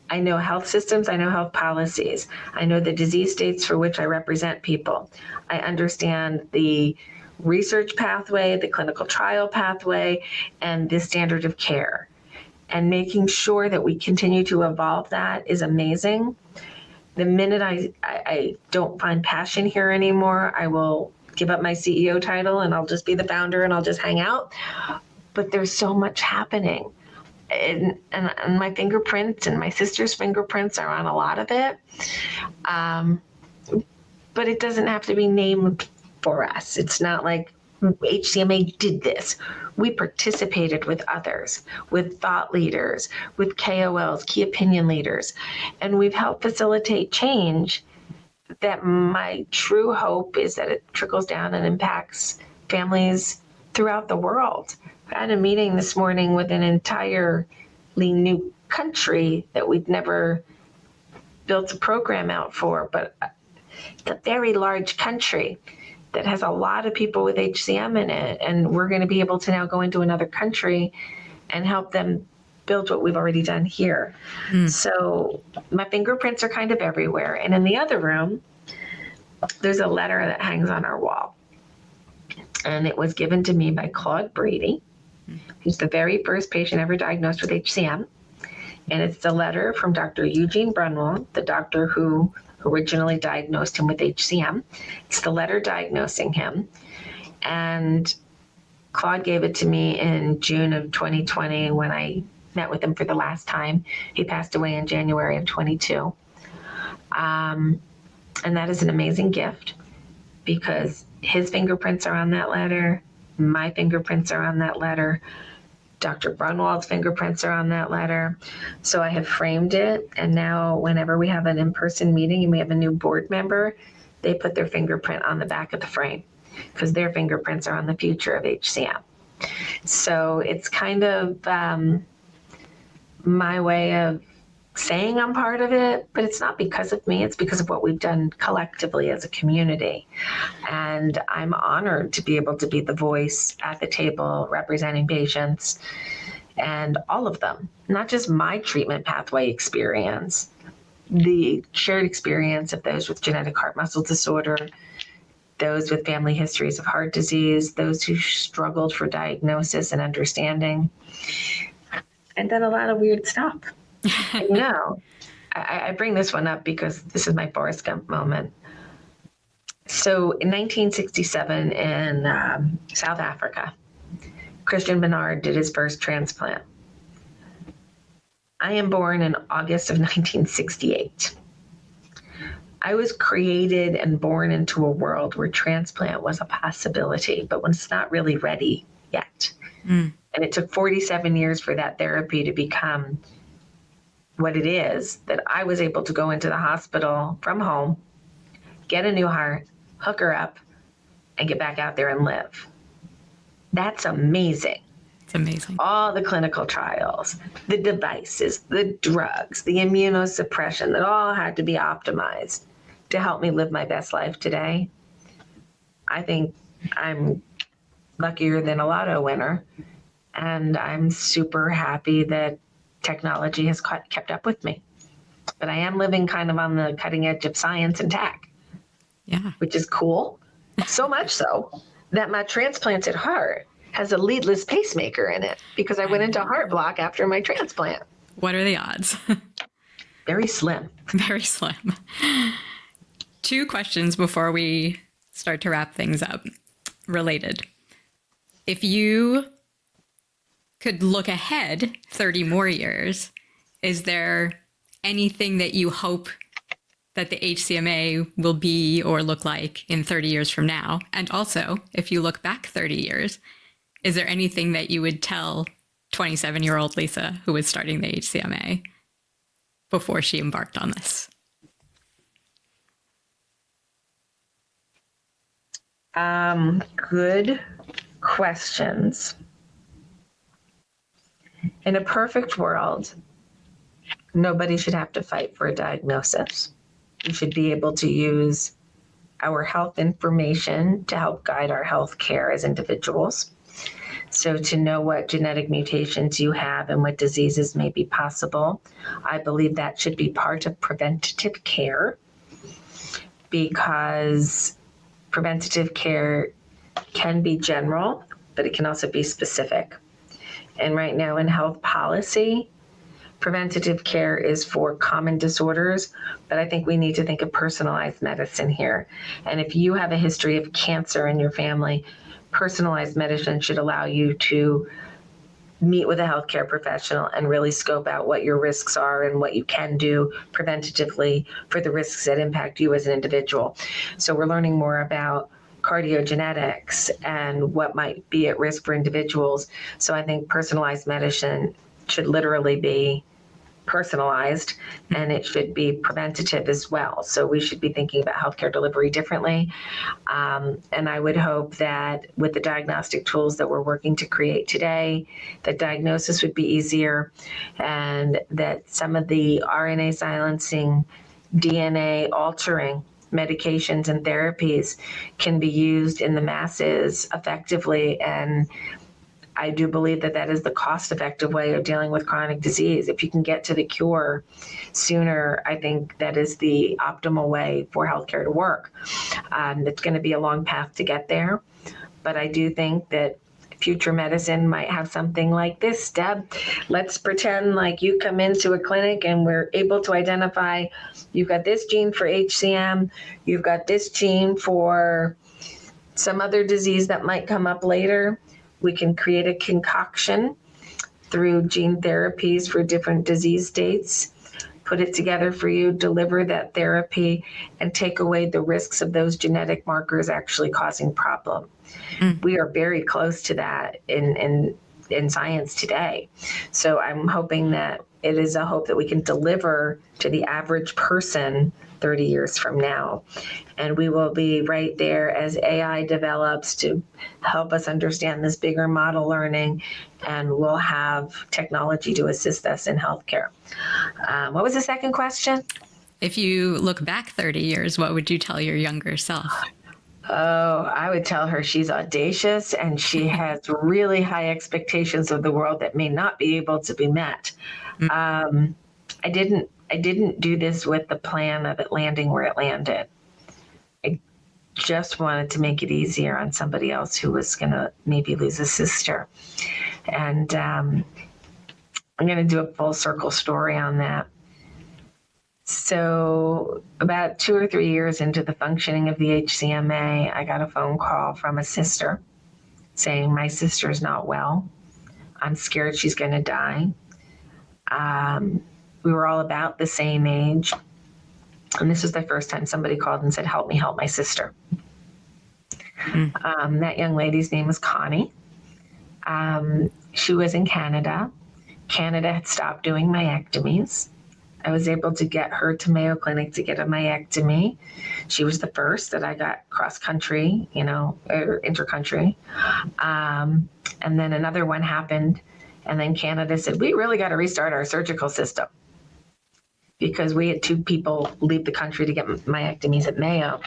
I know health systems, I know health policies. I know the disease states for which I represent people. I understand the research pathway, the clinical trial pathway, and the standard of care. And making sure that we continue to evolve that is amazing. The minute I don't find passion here anymore, I will give up my CEO title and I'll just be the founder and I'll just hang out. But there's so much happening. And my fingerprints and my sister's fingerprints are on a lot of it. But it doesn't have to be named for us. It's not like HCMA did this. We participated with others, with thought leaders, with KOLs, key opinion leaders, and we've helped facilitate change that my true hope is that it trickles down and impacts families throughout the world. I had a meeting this morning with an entirely new country that we'd never built a program out for, but it's a very large country that has a lot of people with HCM in it. And we're going to be able to now go into another country and help them build what we've already done here. So my fingerprints are kind of everywhere. And in the other room, there's a letter that hangs on our wall. And it was given to me by Claude Brady, who's the very first patient ever diagnosed with HCM. And it's the letter from Dr. Eugene Brunwald, the doctor who originally diagnosed him with HCM. It's the letter diagnosing him. And Claude gave it to me in June of 2020 when I met with him for the last time. He passed away in January of 22. And that is an amazing gift because his fingerprints are on that letter. My fingerprints are on that letter. Dr. Brunwald's fingerprints are on that letter. So I have framed it. And now whenever we have an in-person meeting and we have a new board member, they put their fingerprint on the back of the frame because their fingerprints are on the future of HCM. So it's kind of my way of saying I'm part of it, but it's not because of me. It's because of what we've done collectively as a community. And I'm honored to be able to be the voice at the table representing patients and all of them, not just my treatment pathway experience, the shared experience of those with genetic heart muscle disorder, those with family histories of heart disease, those who struggled for diagnosis and understanding, and then a lot of weird stuff. I bring this one up because this is my Forrest Gump moment. So in 1967 in South Africa, Christian Bernard did his first transplant. I am born in August of 1968. I was created and born into a world where transplant was a possibility, but was not really ready yet. And it took 47 years for that therapy to become what it is, that I was able to go into the hospital from home, get a new heart, hook her up, and get back out there and live. That's amazing. It's amazing. All the clinical trials, the devices, the drugs, the immunosuppression that all had to be optimized to help me live my best life today. I think I'm luckier than a lotto winner, and I'm super happy that technology has kept up with me. But I am living kind of on the cutting edge of science and tech, which is cool. So much so that my transplanted heart has a leadless pacemaker in it because I went into heart block after my transplant. What are the odds? Very slim. Very slim. 2 questions before we start to wrap things up, related. If you could look ahead 30 more years, is there anything that you hope that the HCMA will be or look like in 30 years from now? And also, if you look back 30 years, is there anything that you would tell 27-year-old Lisa who was starting the HCMA before she embarked on this? Good questions. In a perfect world, nobody should have to fight for a diagnosis. We should be able to use our health information to help guide our health care as individuals. So to know what genetic mutations you have and what diseases may be possible, I believe that should be part of preventative care, because preventative care can be general, but it can also be specific. And right now in health policy, preventative care is for common disorders, but I think we need to think of personalized medicine here. And if you have a history of cancer in your family, personalized medicine should allow you to meet with a healthcare professional and really scope out what your risks are and what you can do preventatively for the risks that impact you as an individual. So we're learning more about cardiogenetics and what might be at risk for individuals. So I think personalized medicine should literally be personalized, and it should be preventative as well. So we should be thinking about healthcare delivery differently. And I would hope that with the diagnostic tools that we're working to create today, that diagnosis would be easier, and that some of the RNA silencing, DNA altering medications and therapies can be used in the masses effectively. And I do believe that that is the cost-effective way of dealing with chronic disease. If you can get to the cure sooner, I think that is the optimal way for healthcare to work. It's going to be a long path to get there, but I do think that future medicine might have something like this. Deb, let's pretend like you come into a clinic and we're able to identify you've got this gene for HCM, you've got this gene for some other disease that might come up later. We can create a concoction through gene therapies for different disease states, put it together for you, deliver that therapy, and take away the risks of those genetic markers actually causing problem. We are very close to that in science today. So I'm hoping that it is a hope that we can deliver to the average person 30 years from now. And we will be right there as AI develops to help us understand this bigger model learning, and we'll have technology to assist us in healthcare. What was the second question? If you look back 30 years, what would you tell your younger self? Oh, I would tell her she's audacious and she has really high expectations of the world that may not be able to be met. I didn't do this with the plan of it landing where it landed. I just wanted to make it easier on somebody else who was going to maybe lose a sister. And I'm going to do a full circle story on that. So about 2 or 3 years into the functioning of the HCMA, I got a phone call from a sister saying, my sister's not well. I'm scared she's going to die. We were all about the same age. And this was the first time somebody called and said, help me help my sister. That young lady's name was Connie. She was in Canada. Canada had stopped doing myectomies. I was able to get her to Mayo Clinic to get a myectomy. She was the first that I got cross-country, or inter-country. And then another one happened. And then Canada said, we really got to restart our surgical system, because we had 2 people leave the country to get myectomies at Mayo.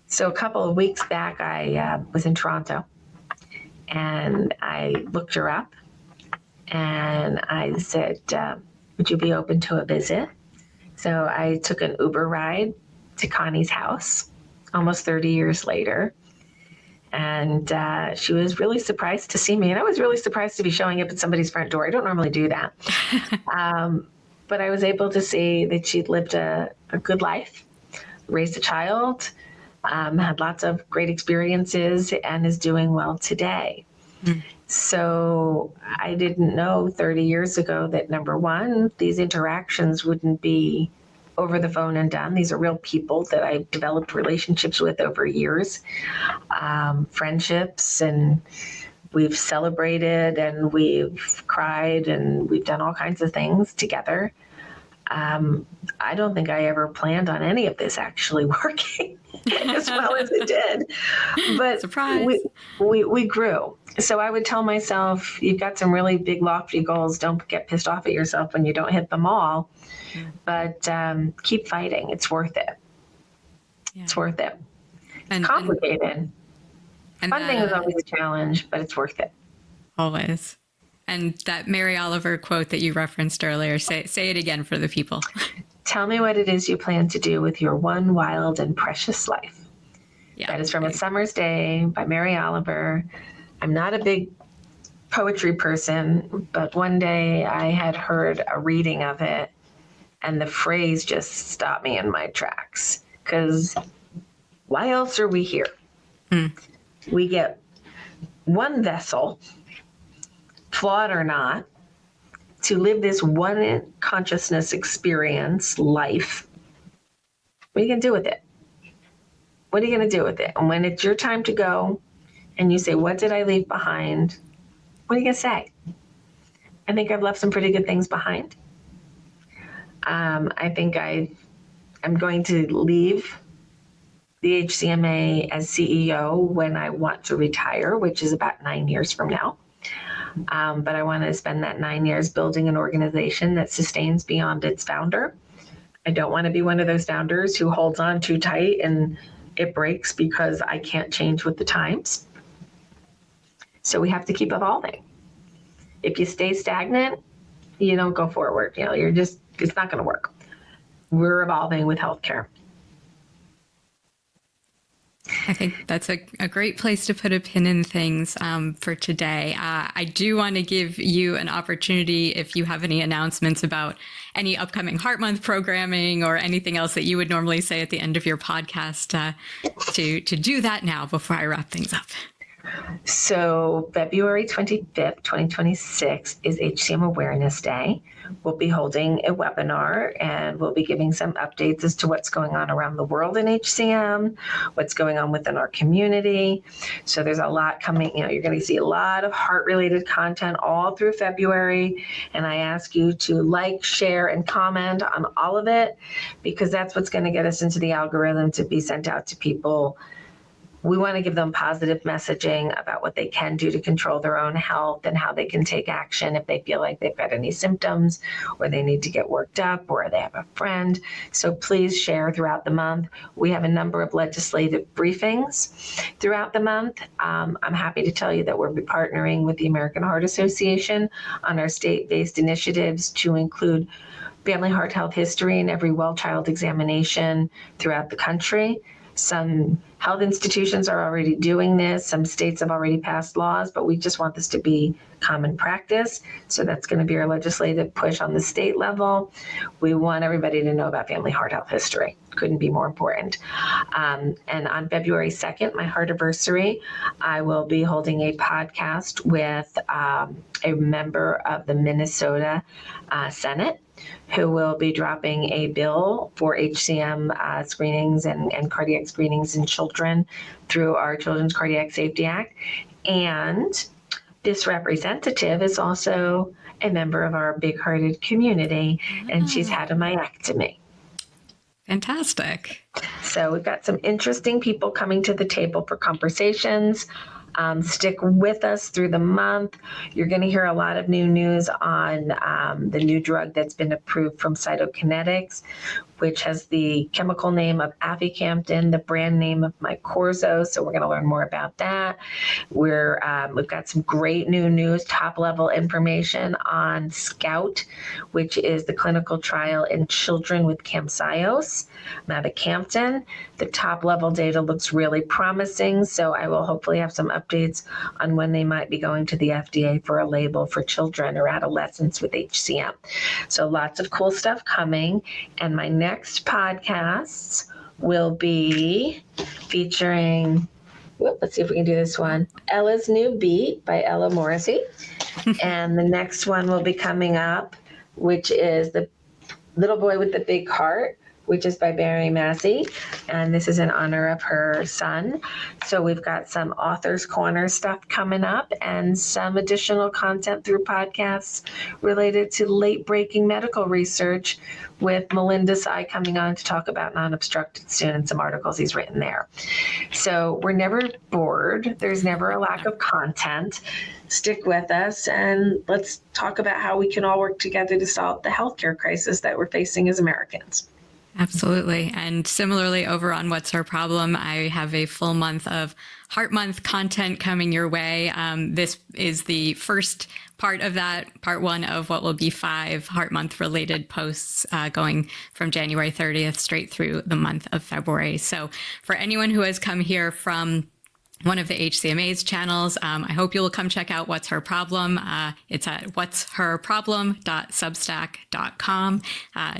So a couple of weeks back, I was in Toronto, and I looked her up, and I said, would you be open to a visit? So I took an Uber ride to Connie's house almost 30 years later. And she was really surprised to see me. And I was really surprised to be showing up at somebody's front door. I don't normally do that. But I was able to see that she'd lived a good life, raised a child, had lots of great experiences, and is doing well today. So I didn't know 30 years ago that, number one, these interactions wouldn't be over the phone and done. These are real people that I've developed relationships with over years, friendships, and we've celebrated and we've cried and we've done all kinds of things together. I don't think I ever planned on any of this actually working as well as it did. But surprise. We grew. So I would tell myself, you've got some really big, lofty goals. Don't get pissed off at yourself when you don't hit them all. But keep fighting. It's worth it. Yeah. It's worth it. It's complicated. Funding is always a challenge, but it's worth it. Always. And that Mary Oliver quote that you referenced earlier, say it again for the people. Tell me what it is you plan to do with your one wild and precious life. Yeah, that is from A Summer's Day by Mary Oliver. I'm not a big poetry person, but one day I had heard a reading of it, and the phrase just stopped me in my tracks. Because why else are we here? We get one vessel, flawed or not, to live this one consciousness experience, life. What are you going to do with it? What are you going to do with it? And when it's your time to go and you say, what did I leave behind? What are you going to say? I think I've left some pretty good things behind. I think I'm going to leave the HCMA as CEO when I want to retire, which is about 9 years from now. But I want to spend that 9 years building an organization that sustains beyond its founder. I don't want to be one of those founders who holds on too tight and it breaks because I can't change with the times. So we have to keep evolving. If you stay stagnant, you don't go forward. It's not going to work. We're evolving with healthcare. I think that's a great place to put a pin in things for today. I do want to give you an opportunity, if you have any announcements about any upcoming Heart Month programming or anything else that you would normally say at the end of your podcast, to do that now before I wrap things up. So February 25th, 2026 is HCM Awareness Day. We'll be holding a webinar and we'll be giving some updates as to what's going on around the world in HCM, what's going on within our community. So there's a lot coming, you're going to see a lot of heart-related content all through February. And I ask you to like, share, and comment on all of it, because that's what's going to get us into the algorithm to be sent out to people. We want to give them positive messaging about what they can do to control their own health and how they can take action if they feel like they've got any symptoms or they need to get worked up or they have a friend. So please share throughout the month. We have a number of legislative briefings throughout the month. I'm happy to tell you that we'll be partnering with the American Heart Association on our state-based initiatives to include family heart health history in every well child examination throughout the country. Some health institutions are already doing this. Some states have already passed laws, but we just want this to be common practice. So that's going to be our legislative push on the state level. We want everybody to know about family heart health history. Couldn't be more important. And on February 2nd, my heartiversary, I will be holding a podcast with a member of the Minnesota Senate, who will be dropping a bill for HCM screenings and cardiac screenings in children through our Children's Cardiac Safety Act. And this representative is also a member of our big-hearted community, and she's had a myectomy. Fantastic. So we've got some interesting people coming to the table for conversations. Stick with us through the month. You're going to hear a lot of new news on the new drug that's been approved from Cytokinetics, which has the chemical name of aficamten, the brand name of Mycorrhiza. So we're going to learn more about that. We've got some great new news, top-level information on SCOUT, which is the clinical trial in children with Camzyos, mavacamten. The top-level data looks really promising, so I will hopefully have some updates on when they might be going to the FDA for a label for children or adolescents with HCM. So lots of cool stuff coming, and my next podcasts will be featuring, let's see if we can do this one, Ella's New Beat by Ella Morrissey. And the next one will be coming up, which is The Little Boy with the Big Heart, which is by Barry Massey, and this is in honor of her son. So we've got some Author's Corner stuff coming up and some additional content through podcasts related to late-breaking medical research, with Melinda Tsai coming on to talk about non-obstructed soon and some articles he's written there. So we're never bored. There's never a lack of content. Stick with us and let's talk about how we can all work together to solve the healthcare crisis that we're facing as Americans. Absolutely. And similarly, over on What's Her Problem, I have a full month of Heart Month content coming your way. This is the first part of that, part one of what will be 5 Heart Month related posts going from January 30th straight through the month of February. So for anyone who has come here from one of the HCMA's channels, I hope you'll come check out What's Her Problem. It's at what'sherproblem.substack.com.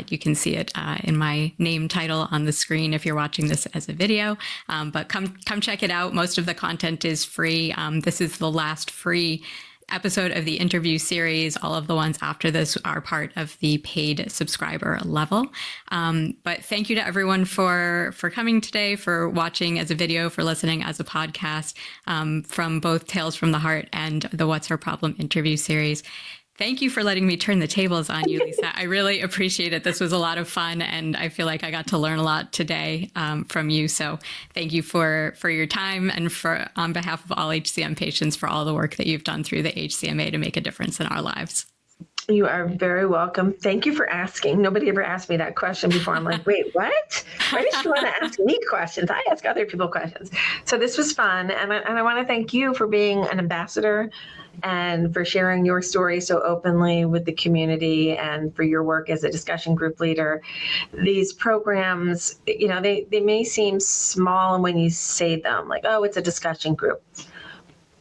You can see it in my name title on the screen if you're watching this as a video. But come check it out. Most of the content is free. This is the last free episode of the interview series. All of the ones after this are part of the paid subscriber level. But thank you to everyone for coming today, for watching as a video, for listening as a podcast, from both Tales from the Heart and the What's Her Problem interview series. Thank you for letting me turn the tables on you, Lisa. I really appreciate it. This was a lot of fun, and I feel like I got to learn a lot today from you. So thank you for your time and for on behalf of all HCM patients for all the work that you've done through the HCMA to make a difference in our lives. You are very welcome. Thank you for asking. Nobody ever asked me that question before. I'm like, wait, what? Why does she want to ask me questions? I ask other people questions. So this was fun. And I want to thank you for being an ambassador and for sharing your story so openly with the community and for your work as a discussion group leader. These programs, they may seem small when you say them, like, oh, it's a discussion group.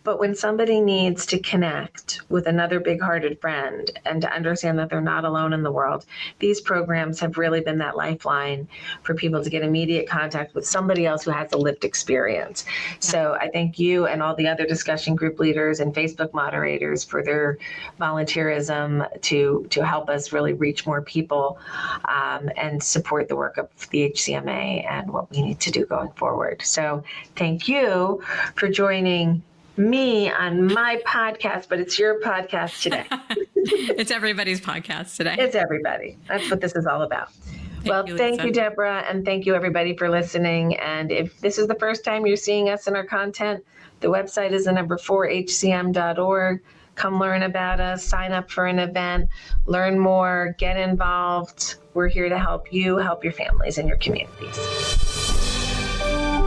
But when somebody needs to connect with another big-hearted friend and to understand that they're not alone in the world, these programs have really been that lifeline for people to get immediate contact with somebody else who has a lived experience. So I thank you and all the other discussion group leaders and Facebook moderators for their volunteerism to help us really reach more people and support the work of the HCMA and what we need to do going forward. So thank you for joining me on my podcast, but it's your podcast today. It's everybody's podcast today. It's everybody. That's what this is all about. Thank Lisa. you, Debra, and thank you, everybody, for listening. And if this is the first time you're seeing us in our content, the website is the number 4hcm.org. Come learn about us, sign up for an event, learn more, get involved. We're here to help you, help your families and your communities.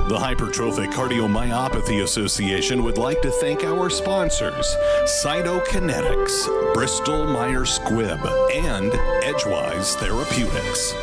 The Hypertrophic Cardiomyopathy Association would like to thank our sponsors, Cytokinetics, Bristol Myers Squibb, and Edgewise Therapeutics.